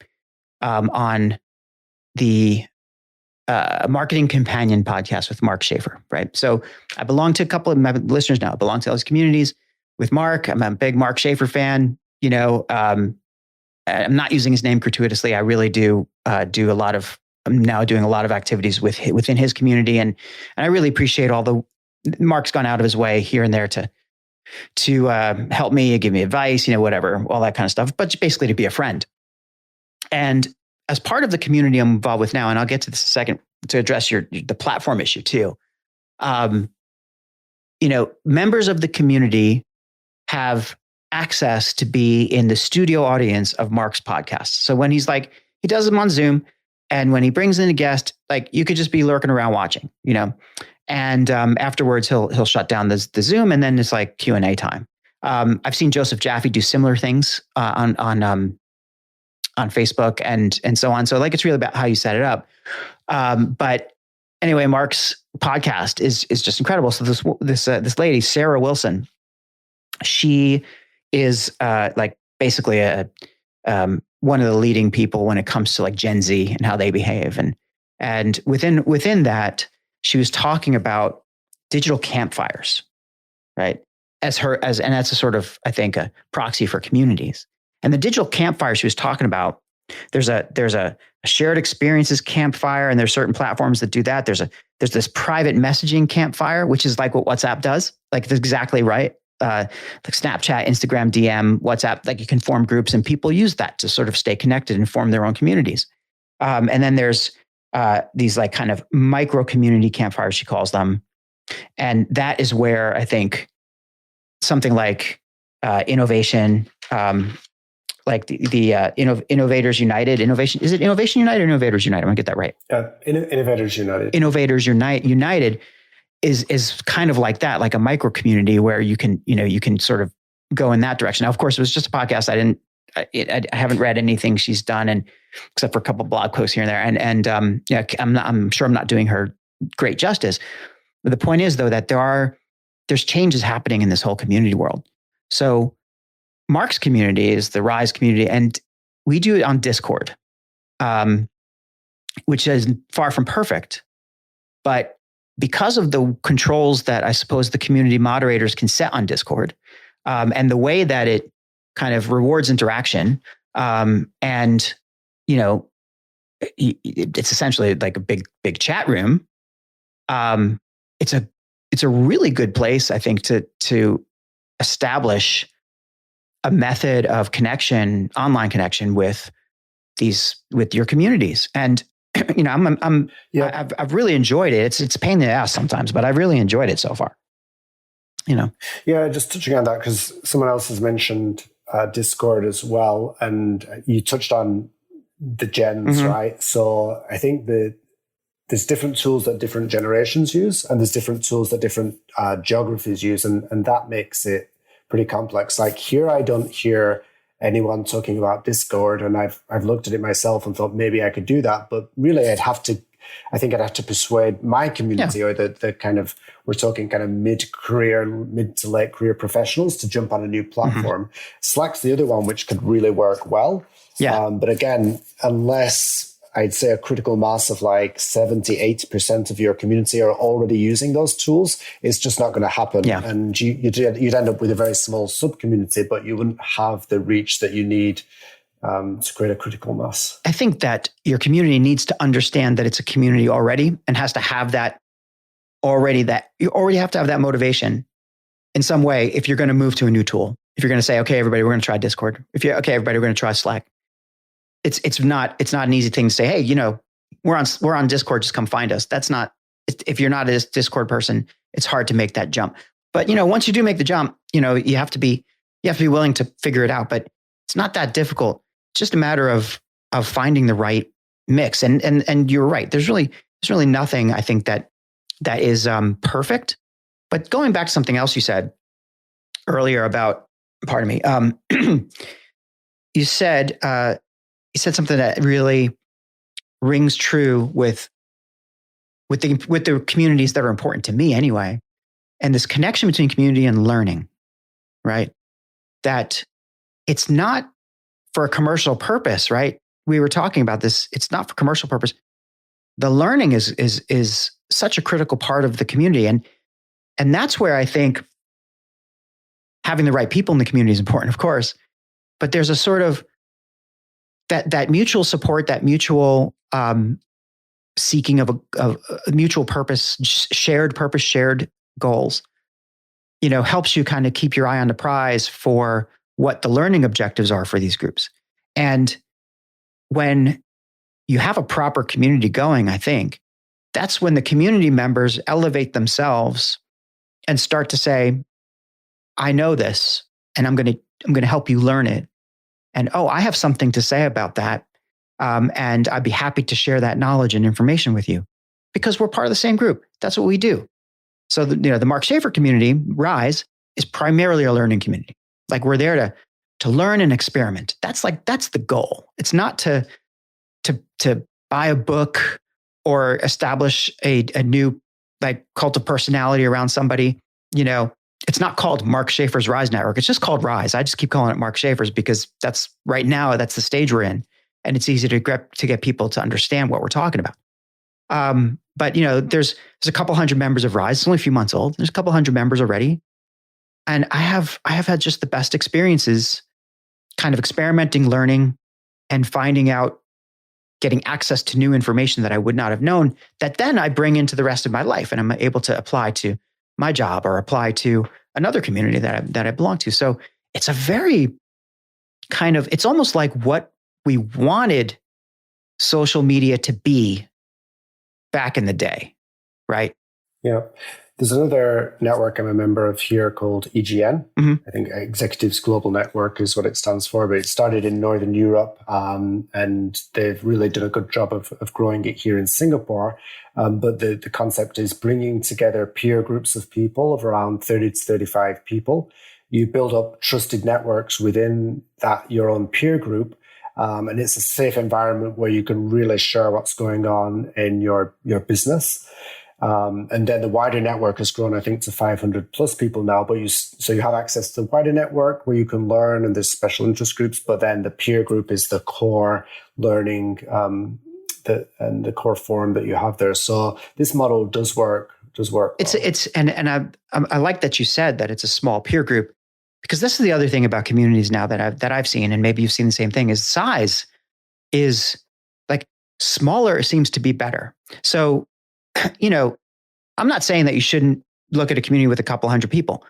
[SPEAKER 1] on the Marketing Companion podcast with Mark Schaefer, right? So I belong to a couple of my listeners now. I belong to those communities with Mark. I'm a big Mark Schaefer fan. I'm not using his name gratuitously. I really do I'm now doing a lot of activities within his community, and I really appreciate Mark's gone out of his way here and there to help me, give me advice, whatever, all that kind of stuff, but basically to be a friend. And as part of the community I'm involved with now, and I'll get to this in a second to address the platform issue too. Members of the community have access to be in the studio audience of Mark's podcast. So when he does them on Zoom, and when he brings in a guest, you could just be lurking around watching, and afterwards he'll shut down the Zoom, and then it's like Q&A time. I've seen Joseph Jaffe do similar things on Facebook and so on. So it's really about how you set it up. But anyway, Mark's podcast is just incredible. So this lady, Sarah Wilson, she is basically one of the leading people when it comes to Gen Z and how they behave. And within that, she was talking about digital campfires, right? And that's a sort of, I think, a proxy for communities. And the digital campfire she was talking about, there's a shared experiences campfire, and there's certain platforms that do that. There's this private messaging campfire, which is like what WhatsApp does. That's exactly right. Like Snapchat, Instagram, DM, WhatsApp, you can form groups, and people use that to sort of stay connected and form their own communities. And then there's these kind of micro community campfires, she calls them. And that is where I think something like innovation, Innovators United, is it Innovation United or Innovators United? I want to get that right.
[SPEAKER 2] Innovators United.
[SPEAKER 1] Innovators United is kind of like that, like a micro community where you can sort of go in that direction. Now, of course, it was just a podcast. I haven't read anything she's done, and except for a couple of blog posts here and there. I'm sure I'm not doing her great justice. But the point is, though, that there's changes happening in this whole community world. So Mark's community is the Rise community, and we do it on Discord, which is far from perfect. But because of the controls that I suppose the community moderators can set on Discord, and the way that it kind of rewards interaction, and it's essentially like a big chat room. It's a really good place, I think, to establish a method of connection, online connection with your communities. And I've really enjoyed it. It's a pain in the ass sometimes, but I've really enjoyed it so far.
[SPEAKER 2] Yeah, just touching on that, because someone else has mentioned Discord as well, and you touched on the gens, mm-hmm. right? So I think there's different tools that different generations use, and there's different tools that different geographies use, and that makes it pretty complex. Like here, I don't hear anyone talking about Discord, and I've looked at it myself and thought maybe I could do that, but really I'd have to persuade my community, or the kind of, we're talking kind of mid to late career professionals to jump on a new platform. Mm-hmm. Slack's the other one, which could really work well. Yeah. But again, unless I'd say a critical mass of 70, 80% of your community are already using those tools, it's just not going to happen. Yeah. And you'd end up with a very small sub-community, but you wouldn't have the reach that you need to create a critical mass.
[SPEAKER 1] I think that your community needs to understand that it's a community already, and has to have that already, that you already have to have that motivation in some way if you're going to move to a new tool. If you're going to say, okay, everybody, we're going to try Discord. Everybody, we're going to try Slack. It's not an easy thing to say, hey, we're on Discord, just come find us. That's not, if you're not a Discord person, it's hard to make that jump. But, once you do make the jump, you have to be willing to figure it out, but it's not that difficult. It's just a matter of finding the right mix. And you're right. There's really nothing, I think, that is perfect. But going back to something else you said earlier about, pardon me, you said something that really rings true with the communities that are important to me anyway. And this connection between community and learning, right? That it's not for a commercial purpose, right? We were talking about this. It's not for commercial purpose. The learning is such a critical part of the community. And that's where I think having the right people in the community is important, of course. But there's a sort of that mutual support, that mutual seeking of a mutual purpose, shared goals, helps you kind of keep your eye on the prize for what the learning objectives are for these groups. And when you have a proper community going, I think that's when the community members elevate themselves and start to say, I know this, and I'm going to help you learn it. And, I have something to say about that. And I'd be happy to share that knowledge and information with you because we're part of the same group. That's what we do. So, the Mark Schaefer community, Rise, is primarily a learning community. Like we're there to learn and experiment. That's the goal. It's not to buy a book or establish a new cult of personality around somebody. It's not called Mark Schaefer's Rise Network. It's just called Rise. I just keep calling it Mark Schaefer's because that's the stage we're in. And it's easy to get people to understand what we're talking about. But there's a couple hundred members of Rise. It's only a few months old. There's a couple hundred members already. And I have had just the best experiences kind of experimenting, learning, and finding out, getting access to new information that I would not have known that then I bring into the rest of my life and I'm able to apply to my job or apply to another community that I belong to. So it's a very it's almost like what we wanted social media to be back in the day, right?
[SPEAKER 2] Yeah. There's another network I'm a member of here called EGN. Mm-hmm. I think Executives Global Network is what it stands for, but it started in Northern Europe, and they've really done a good job of growing it here in Singapore. But the concept is bringing together peer groups of people of around 30 to 35 people. You build up trusted networks within that, your own peer group. And it's a safe environment where you can really share what's going on in your business. And then the wider network has grown, I think, to 500 plus people now. But you have access to the wider network where you can learn, and there's special interest groups. But then the peer group is the core learning, and the core forum that you have there. So this model does work. Well.
[SPEAKER 1] I like that you said that it's a small peer group, because this is the other thing about communities now that I've seen, and maybe you've seen the same thing, is size is like smaller seems to be better. So, I'm not saying that you shouldn't look at a community with a couple hundred people.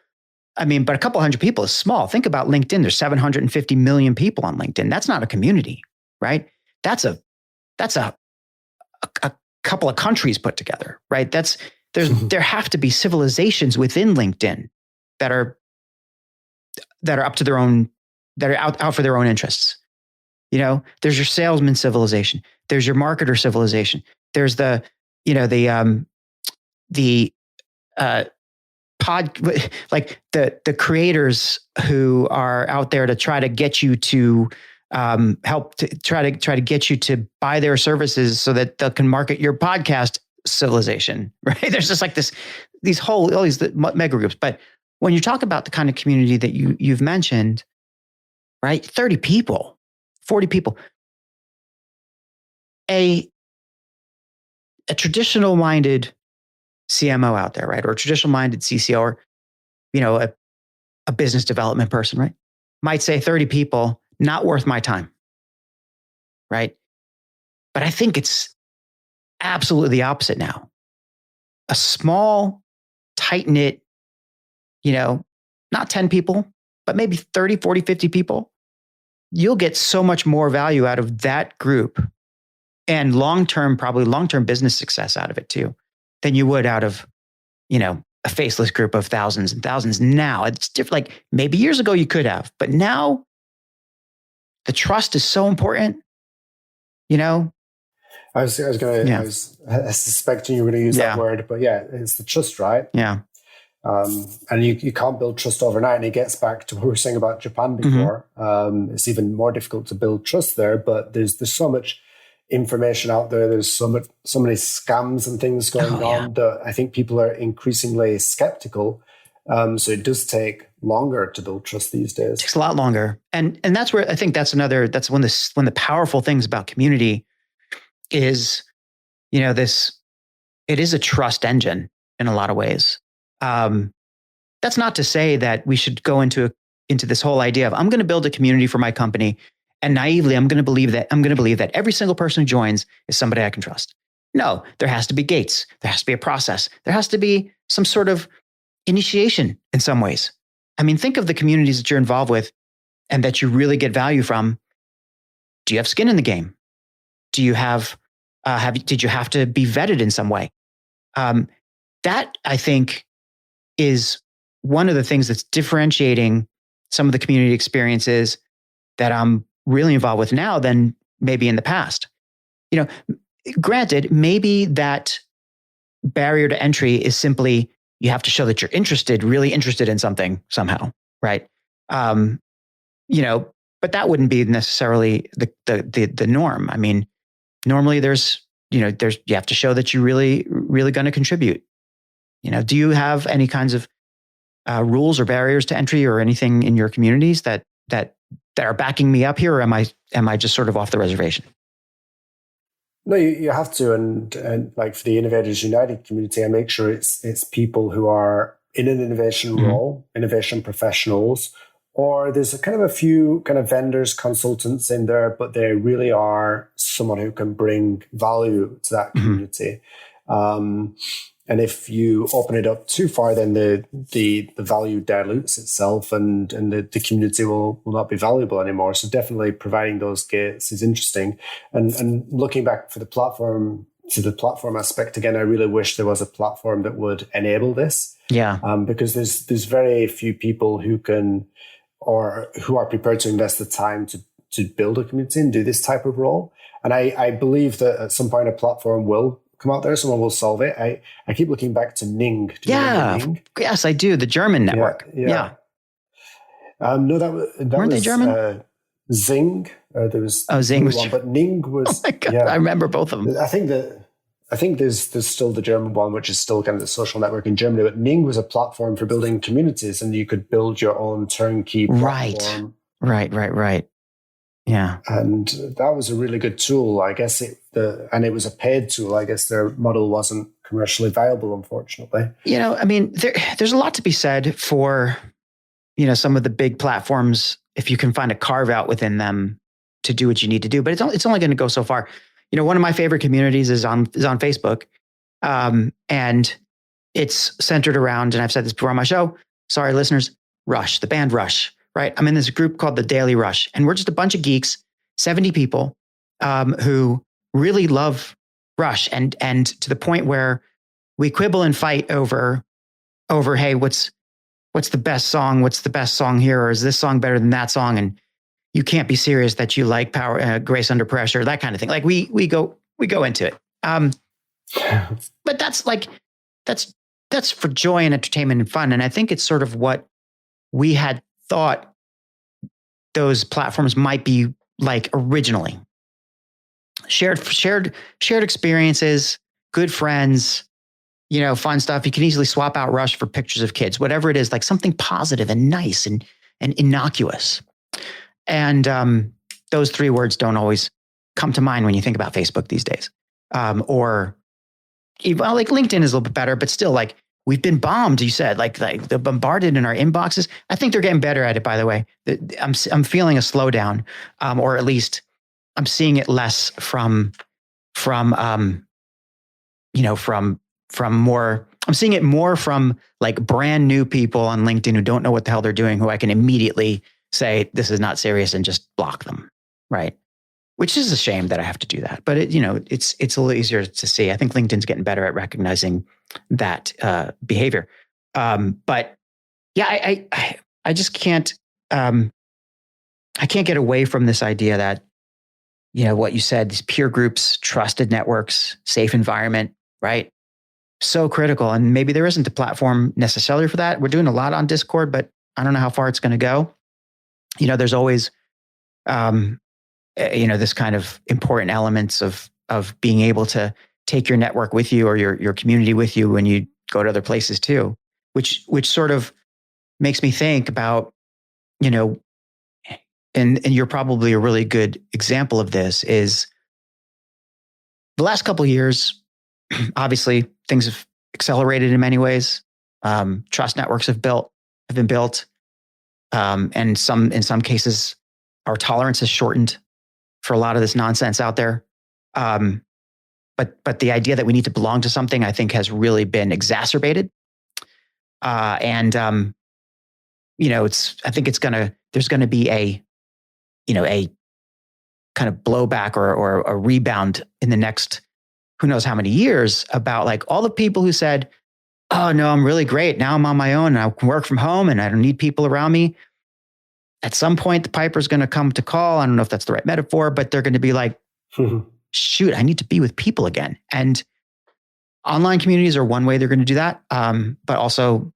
[SPEAKER 1] I mean, but a couple hundred people is small. Think about LinkedIn. There's 750 million people on LinkedIn. That's not a community, right? That's a couple of countries put together, right? There have to be civilizations within LinkedIn that are up to their own, that are out for their own interests. There's your salesman civilization. There's your marketer civilization. There's the creators who are out there to try to get you to help to try to get you to buy their services so that they can market your podcast civilization, right? There's just like all these mega groups. But when you talk about the kind of community that you've mentioned, right? 30 people, 40 people, a traditional minded CMO out there, right? Or a traditional minded CCO, or, a business development person, right? Might say 30 people, not worth my time, right? But I think it's absolutely the opposite now. A small, tight-knit, not 10 people, but maybe 30, 40, 50 people, you'll get so much more value out of that group, and probably long-term business success out of it too, than you would out of, a faceless group of thousands and thousands. Now it's different. Like maybe years ago you could have, but now the trust is so important,
[SPEAKER 2] I was suspecting you were going to use that word, but yeah, it's the trust, right?
[SPEAKER 1] Yeah.
[SPEAKER 2] And you can't build trust overnight. And it gets back to what we were saying about Japan before. Mm-hmm. It's even more difficult to build trust there, but there's so much information out there. There's so many scams and things going on that I think people are increasingly skeptical. So it does take longer to build trust these days.
[SPEAKER 1] It takes a lot longer. And that's where I think that's one of the powerful things about community is, it is a trust engine in a lot of ways. That's not to say that we should go into this whole idea of I'm going to build a community for my company, and naively I'm going to believe that every single person who joins is somebody I can trust. No, there has to be gates. There has to be a process. There has to be some sort of initiation in some ways. I mean, think of the communities that you're involved with and that you really get value from. Do you have skin in the game? Do you have did you have to be vetted in some way? That I think is one of the things that's differentiating some of the community experiences that I'm really involved with now than maybe in the past. Granted, maybe that barrier to entry is simply you have to show that you're really interested in something somehow, right? But that wouldn't be necessarily the norm. I mean, normally you have to show that you're really, really going to contribute. Do you have any kinds of rules or barriers to entry or anything in your communities that are backing me up here, or am I just sort of off the reservation?
[SPEAKER 2] No, you have to, and like for the Innovators United community, I make sure it's people who are in an innovation role, innovation professionals, or there's a few kind of vendors, consultants in there, but they really are someone who can bring value to that community. And if you open it up too far, then the value dilutes itself, and the community will not be valuable anymore. So definitely providing those gates is interesting. And looking back to the platform aspect again, I really wish there was a platform that would enable this.
[SPEAKER 1] Yeah.
[SPEAKER 2] Because there's very few people who can or who are prepared to invest the time to build a community and do this type of role. And I believe that at some point a platform will come out there, someone will solve it. I keep looking back to Ning. Do you remember Ning?
[SPEAKER 1] Yes, I do. The German network. Yeah.
[SPEAKER 2] No, that
[SPEAKER 1] weren't
[SPEAKER 2] was
[SPEAKER 1] they German?
[SPEAKER 2] Zing. There was
[SPEAKER 1] Zing was
[SPEAKER 2] one, but Ning was.
[SPEAKER 1] Oh my God, I remember both of them.
[SPEAKER 2] I think there's still the German one, which is still kind of the social network in Germany. But Ning was a platform for building communities, and you could build your own turnkey platform.
[SPEAKER 1] Right. Yeah.
[SPEAKER 2] And that was a really good tool. I guess it was a paid tool. I guess their model wasn't commercially viable, unfortunately.
[SPEAKER 1] I mean, there's a lot to be said for, some of the big platforms, if you can find a carve out within them to do what you need to do, but it's only going to go so far. One of my favorite communities is on Facebook. And it's centered around, and I've said this before on my show, sorry, listeners, Rush, the band Rush. Right. I'm in this group called the Daily Rush, and we're just a bunch of geeks, 70 people, who really love Rush, and to the point where we quibble and fight over, hey, what's the best song? What's the best song here? Or is this song better than that song? And you can't be serious that you like Grace Under Pressure, that kind of thing. Like we go into it. But that's for joy and entertainment and fun. And I think it's sort of what we had thought those platforms might be like originally. Shared experiences, good friends, fun stuff. You can easily swap out Rush for pictures of kids, whatever it is, like something positive and nice and innocuous. And those three words don't always come to mind when you think about Facebook these days. Or even like LinkedIn is a little bit better, but still, like, we've been bombed, you said, like they're bombarded in our inboxes. I think they're getting better at it, by the way. I'm feeling a slowdown, or at least I'm seeing it less from more. I'm seeing it more from like brand new people on LinkedIn who don't know what the hell they're doing, who I can immediately say, this is not serious, and just block them. Right. Which is a shame that I have to do that. But it's a little easier to see. I think LinkedIn's getting better at recognizing that behavior. But yeah, I just can't, I can't get away from this idea that, what you said, these peer groups, trusted networks, safe environment, right? So critical. And maybe there isn't a platform necessarily for that. We're doing a lot on Discord, but I don't know how far it's going to go. There's always, this kind of important elements of being able to take your network with you, or your community with you when you go to other places too. which sort of makes me think about, you know, and you're probably a really good example of this, is the last couple of years, obviously things have accelerated in many ways. Trust networks have been built. And in some cases, our tolerance has shortened for a lot of this nonsense out there. But the idea that we need to belong to something, I think, has really been exacerbated. I think there's going to be a kind of blowback or a rebound in the next, who knows how many years, about like all the people who said, oh no, I'm really great. Now I'm on my own and I can work from home and I don't need people around me. At some point, the piper's going to come to call. I don't know if that's the right metaphor, but they're going to be like, shoot, I need to be with people again. And online communities are one way they're going to do that. But also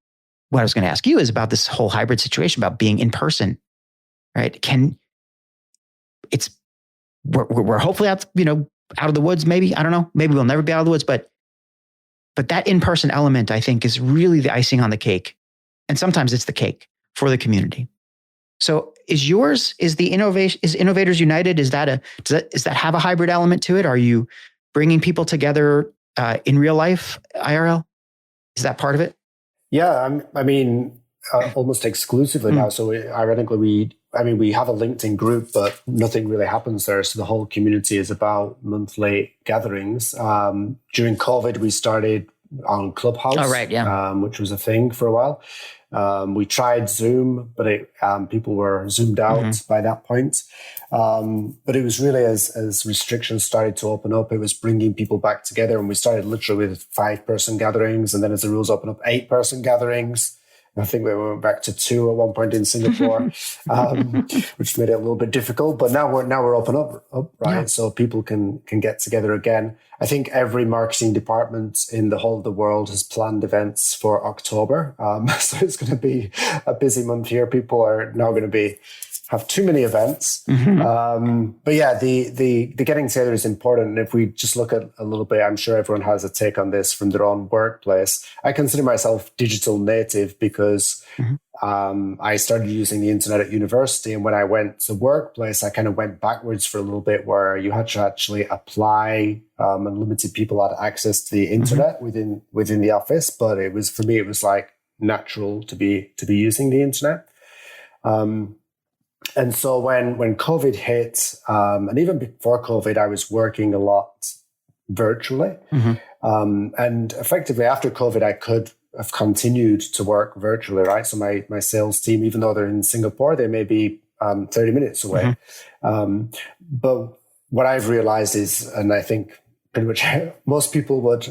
[SPEAKER 1] what I was going to ask you is about this whole hybrid situation, about being in person, right? We're hopefully out of the woods, maybe, I don't know, maybe we'll never be out of the woods, but that in-person element, I think, is really the icing on the cake. And sometimes it's the cake for the community. So is Innovators United, does that have a hybrid element to it? Are you bringing people together in real life, IRL? Is that part of it?
[SPEAKER 2] Yeah, almost exclusively now. So ironically, we have a LinkedIn group, but nothing really happens there. So the whole community is about monthly gatherings. During COVID, we started on Clubhouse, which was a thing for a while. We tried Zoom, but people were zoomed out by that point. But it was really as restrictions started to open up, it was bringing people back together. And we started literally with 5-person gatherings. And then as the rules opened up, 8-person gatherings. I think we went back to 2 at one point in Singapore, which made it a little bit difficult. But now we're open up, right? Yeah. So people can get together again. I think every marketing department in the whole of the world has planned events for October. So it's going to be a busy month here. People are now going to have too many events. But yeah, the getting together is important. And if we just look at a little bit, I'm sure everyone has a take on this from their own workplace. I consider myself digital native because I started using the internet at university. And when I went to the workplace, I kind of went backwards for a little bit, where you had to actually apply and limited people had access to the internet within the office. But for me, it was like natural to be using the internet. And so when COVID hit, and even before COVID, I was working a lot virtually. And effectively after COVID, I could have continued to work virtually, right? So my sales team, even though they're in Singapore, they may be 30 minutes away. But what I've realized is, and I think pretty much most people would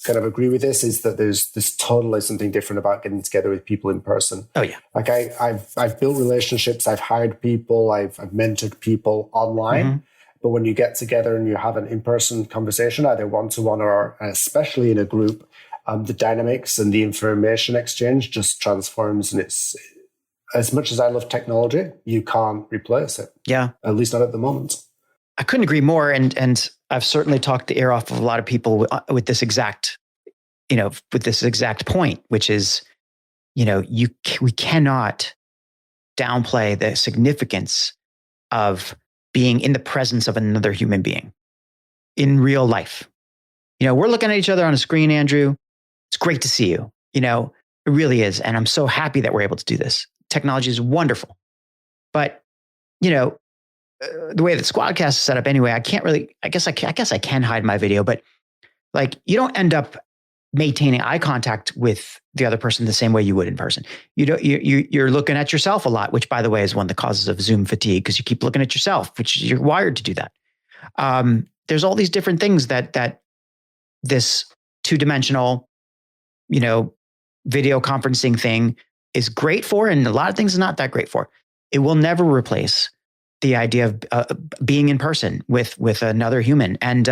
[SPEAKER 2] kind of agree with this, is that there's totally something different about getting together with people in person.
[SPEAKER 1] Oh yeah.
[SPEAKER 2] Like I've built relationships, I've hired people, I've mentored people online. But when you get together and you have an in-person conversation, either one-to-one or especially in a group, the dynamics and the information exchange just transforms. And it's, as much as I love technology, you can't replace it. Yeah. At least not at the moment.
[SPEAKER 1] I couldn't agree more. And I've certainly talked the ear off of a lot of people with this exact point, which is, we cannot downplay the significance of being in the presence of another human being in real life. We're looking at each other on a screen, Andrew. It's great to see you. It really is. And I'm so happy that we're able to do this. Technology is wonderful. But, the way that Squadcast is set up anyway, I guess I can hide my video, but like, you don't end up maintaining eye contact with the other person the same way you would in person. You're looking at yourself a lot, which by the way is one of the causes of Zoom fatigue, because you keep looking at yourself, which you're wired to do that. There's all these different things that this 2-dimensional, video conferencing thing is great for, and a lot of things is not that great for. It will never replace the idea of being in person with another human. And,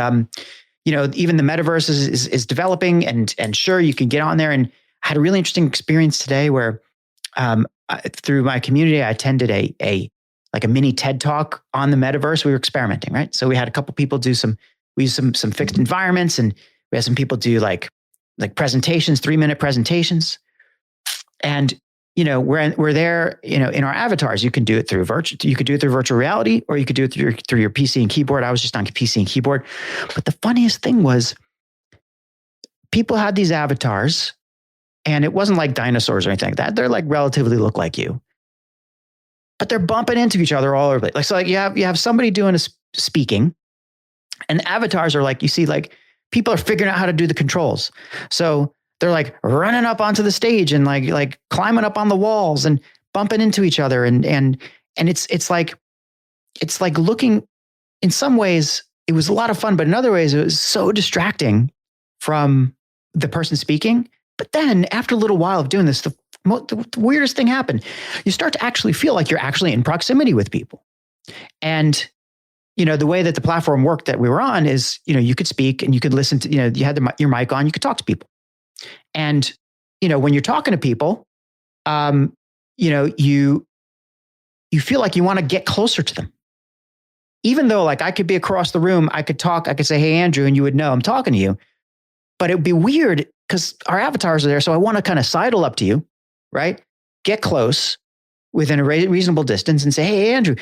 [SPEAKER 1] even the metaverse is developing, and sure, you can get on there. And I had a really interesting experience today where through my community, I attended a mini TED talk on the metaverse. We were experimenting, right? So we had a couple people we used some fixed environments, and we had some people do like presentations, 3-minute presentations. And we're there, in our avatars. You can do it through virtual reality, or you could do it through your PC and keyboard. I was just on PC and keyboard. But the funniest thing was, people had these avatars, and it wasn't like dinosaurs or anything like that. They're like relatively look like you, but they're bumping into each other all over the place. Like, so like you have somebody doing a speaking, and the avatars are like, you see, like people are figuring out how to do the controls. So they're like running up onto the stage and like climbing up on the walls and bumping into each other. And it's like looking, in some ways it was a lot of fun, but in other ways it was so distracting from the person speaking. But then after a little while of doing this, the weirdest thing happened. You start to actually feel like you're actually in proximity with people. And the way that the platform worked that we were on is, you could speak and you could listen to, you had your mic on, you could talk to people. And, when you're talking to people, you feel like you want to get closer to them. Even though like I could be across the room, I could talk, I could say, "Hey, Andrew," and you would know I'm talking to you. But it would be weird because our avatars are there. So I want to kind of sidle up to you, right? Get close within a reasonable distance and say, "Hey, Andrew."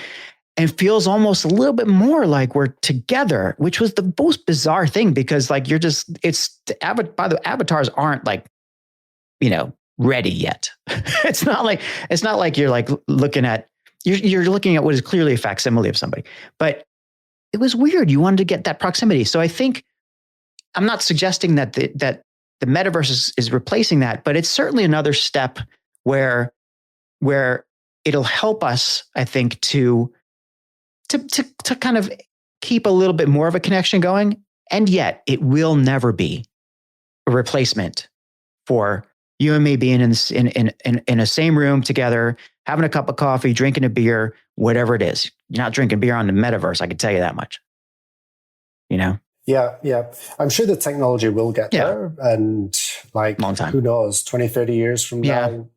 [SPEAKER 1] And it feels almost a little bit more like we're together, which was the most bizarre thing, because like the avatars aren't like, ready yet. It's not like you're like looking at, you're looking at what is clearly a facsimile of somebody, but it was weird. You wanted to get that proximity. So I think, I'm not suggesting that the metaverse is replacing that, but it's certainly another step where it'll help us, I think, to kind of keep a little bit more of a connection going. And yet it will never be a replacement for you and me being in a same room together, having a cup of coffee, drinking a beer, whatever it is. You're not drinking beer on the metaverse. I can tell you that much,
[SPEAKER 2] Yeah. I'm sure the technology will get there. And like,
[SPEAKER 1] long time.
[SPEAKER 2] Who knows, 20, 30 years from now,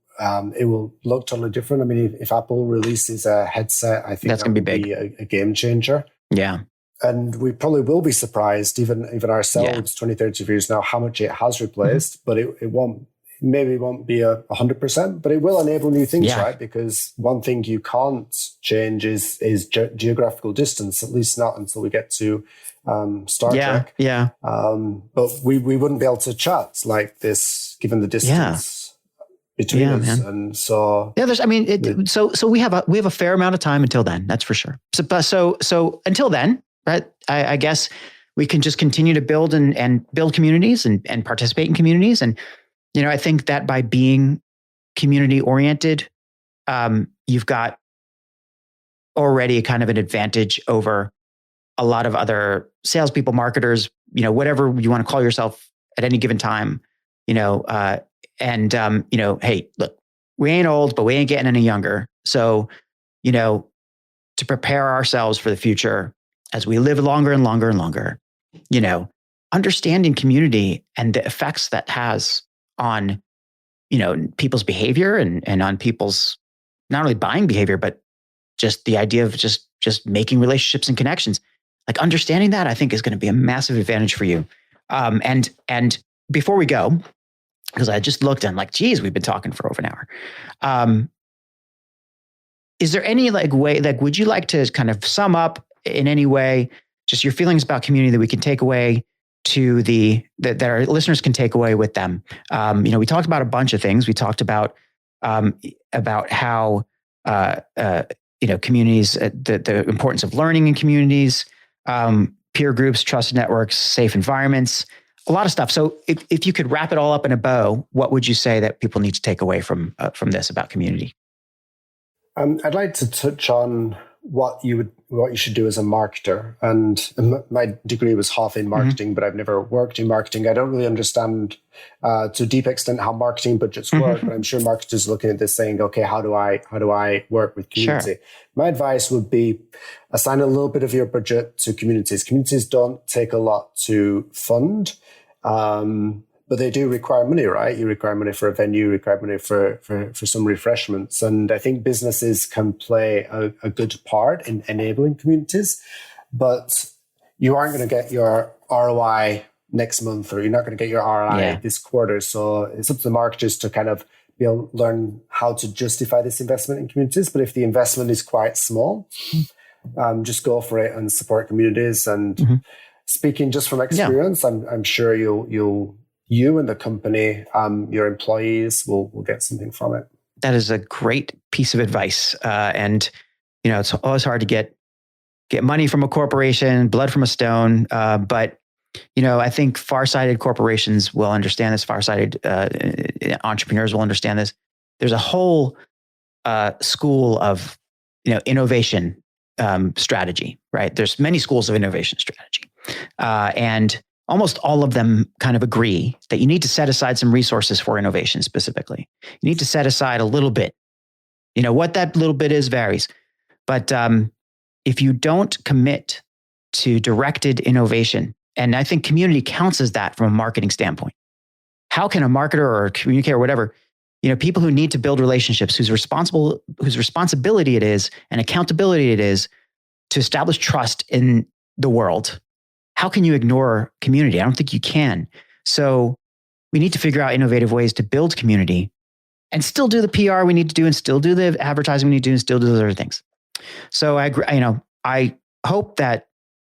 [SPEAKER 2] it will look totally different. I mean, if Apple releases a headset, I think that's going to be big, a game changer.
[SPEAKER 1] Yeah.
[SPEAKER 2] And we probably will be surprised, even ourselves, 20, 30 years now, how much it has replaced. But it won't be 100%, but it will enable new things, right? Because one thing you can't change is geographical distance, at least not until we get to Star Trek.
[SPEAKER 1] Yeah.
[SPEAKER 2] But we wouldn't be able to chat like this, given the distance between us. Man. And so
[SPEAKER 1] so we have a fair amount of time until then. That's for sure. So until then, right? I guess we can just continue to build and build communities and participate in communities. And I think that by being community oriented, you've got already kind of an advantage over a lot of other salespeople, marketers, whatever you want to call yourself at any given time, hey, look, we ain't old, but we ain't getting any younger. So, to prepare ourselves for the future as we live longer and longer and longer, understanding community and the effects that has on, people's behavior and on people's not only buying behavior, but just the idea of just making relationships and connections. Like understanding that, I think, is going to be a massive advantage for you. And before we go, because I just looked and like, geez, we've been talking for over an hour. Is there any way, would you like to kind of sum up in any way, just your feelings about community that we can take away to that our listeners can take away with them? We talked about a bunch of things. We talked about how, communities, the importance of learning in communities, peer groups, trusted networks, safe environments, a lot of stuff. So if you could wrap it all up in a bow, what would you say that people need to take away from this about community?
[SPEAKER 2] I'd like to touch on what you should do as a marketer. And my degree was half in marketing, but I've never worked in marketing. I don't really understand to a deep extent how marketing budgets work, but I'm sure marketers are looking at this saying, okay, how do I work with community? Sure. My advice would be assign a little bit of your budget to communities. Communities don't take a lot to fund. But they do require money, right? You require money for a venue, you require money for some refreshments. And I think businesses can play a good part in enabling communities, but you aren't going to get your ROI next month, or you're not going to get your ROI this quarter. So it's up to the marketers to kind of learn how to justify this investment in communities. But if the investment is quite small, just go for it and support communities. And speaking just from experience, I'm sure you and the company, your employees will get something from it.
[SPEAKER 1] That is a great piece of advice. And it's always hard to get money from a corporation, blood from a stone. But I think far-sighted corporations will understand this. Far-sighted entrepreneurs will understand this. There's a whole school of innovation strategy, right? There's many schools of innovation strategy, and almost all of them kind of agree that you need to set aside some resources for innovation specifically. You need to set aside a little bit. What that little bit is varies, but if you don't commit to directed innovation, and I think community counts as that from a marketing standpoint. How can a marketer or a communicator or whatever, people who need to build relationships, whose responsibility it is and accountability it is to establish trust in the world, how can you ignore community? I don't think you can. So we need to figure out innovative ways to build community and still do the PR we need to do and still do the advertising we need to do and still do those other things. So I agree, I hope that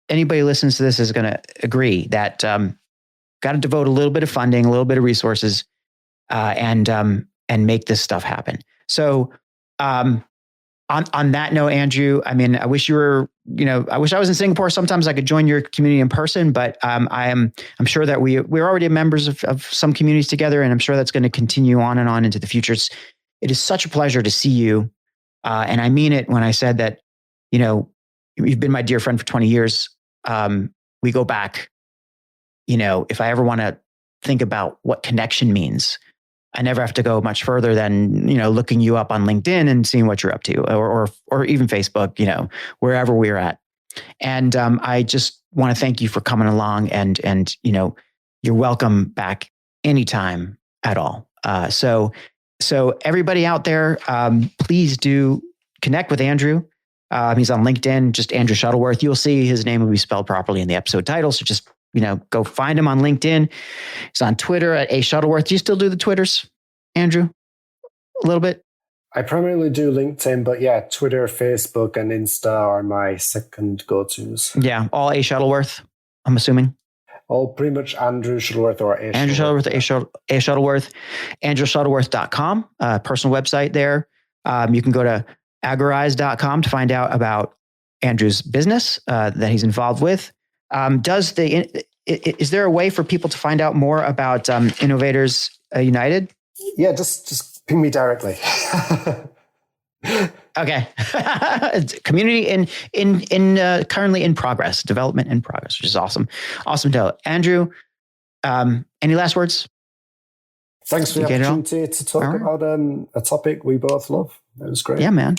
[SPEAKER 1] anybody who listens to this is going to agree that got to devote a little bit of funding, a little bit of resources, and make this stuff happen. So on that note, Andrew, I wish you were, I wish I was in Singapore. Sometimes I could join your community in person, but I'm sure that we're already members of some communities together, and I'm sure that's going to continue on and on into the future. It is such a pleasure to see you, and I mean it when I said that. You've been my dear friend for 20 years. We go back. If I ever want to think about what connection means, I never have to go much further than, looking you up on LinkedIn and seeing what you're up to, or even Facebook, wherever we're at. And I just want to thank you for coming along, and you're welcome back anytime at all. So everybody out there, please do connect with Andrew. He's on LinkedIn, just Andrew Shuttleworth. You'll see his name will be spelled properly in the episode title. So just, go find him on LinkedIn. He's on Twitter at @Shuttleworth. Do you still do the Twitters, Andrew? A little bit?
[SPEAKER 2] I primarily do LinkedIn, but yeah, Twitter, Facebook, and Insta are my second go-tos.
[SPEAKER 1] Yeah, all Shuttleworth, I'm assuming.
[SPEAKER 2] All pretty much Andrew Shuttleworth or
[SPEAKER 1] Andrew Shuttleworth, Shuttleworth. AndrewShuttleworth.com, personal website there. You can go to agorize.com to find out about Andrew's business that he's involved with. Is there a way for people to find out more about Innovators United?
[SPEAKER 2] Yeah, just ping me directly.
[SPEAKER 1] Okay. Community currently in progress, development in progress, which is awesome. Awesome to know. Andrew, any last words?
[SPEAKER 2] Thanks for the opportunity to talk about a topic we both love. That was great.
[SPEAKER 1] Yeah, man.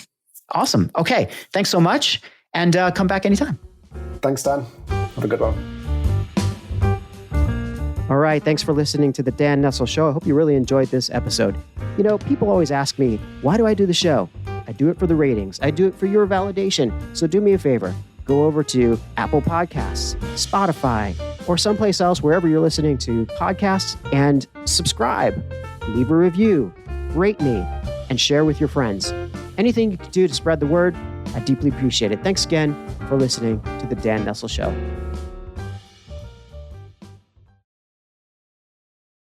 [SPEAKER 1] Awesome. Okay. Thanks so much. And come back anytime.
[SPEAKER 2] Thanks, Dan. Have a good one.
[SPEAKER 3] All right. Thanks for listening to the Dan Nestle Show. I hope you really enjoyed this episode. People always ask me, why do I do the show? I do it for the ratings. I do it for your validation. So do me a favor. Go over to Apple Podcasts, Spotify, or someplace else, wherever you're listening to podcasts, and subscribe, leave a review, rate me, and share with your friends. Anything you can do to spread the word, I deeply appreciate it. Thanks again for listening to the Dan Nestle Show.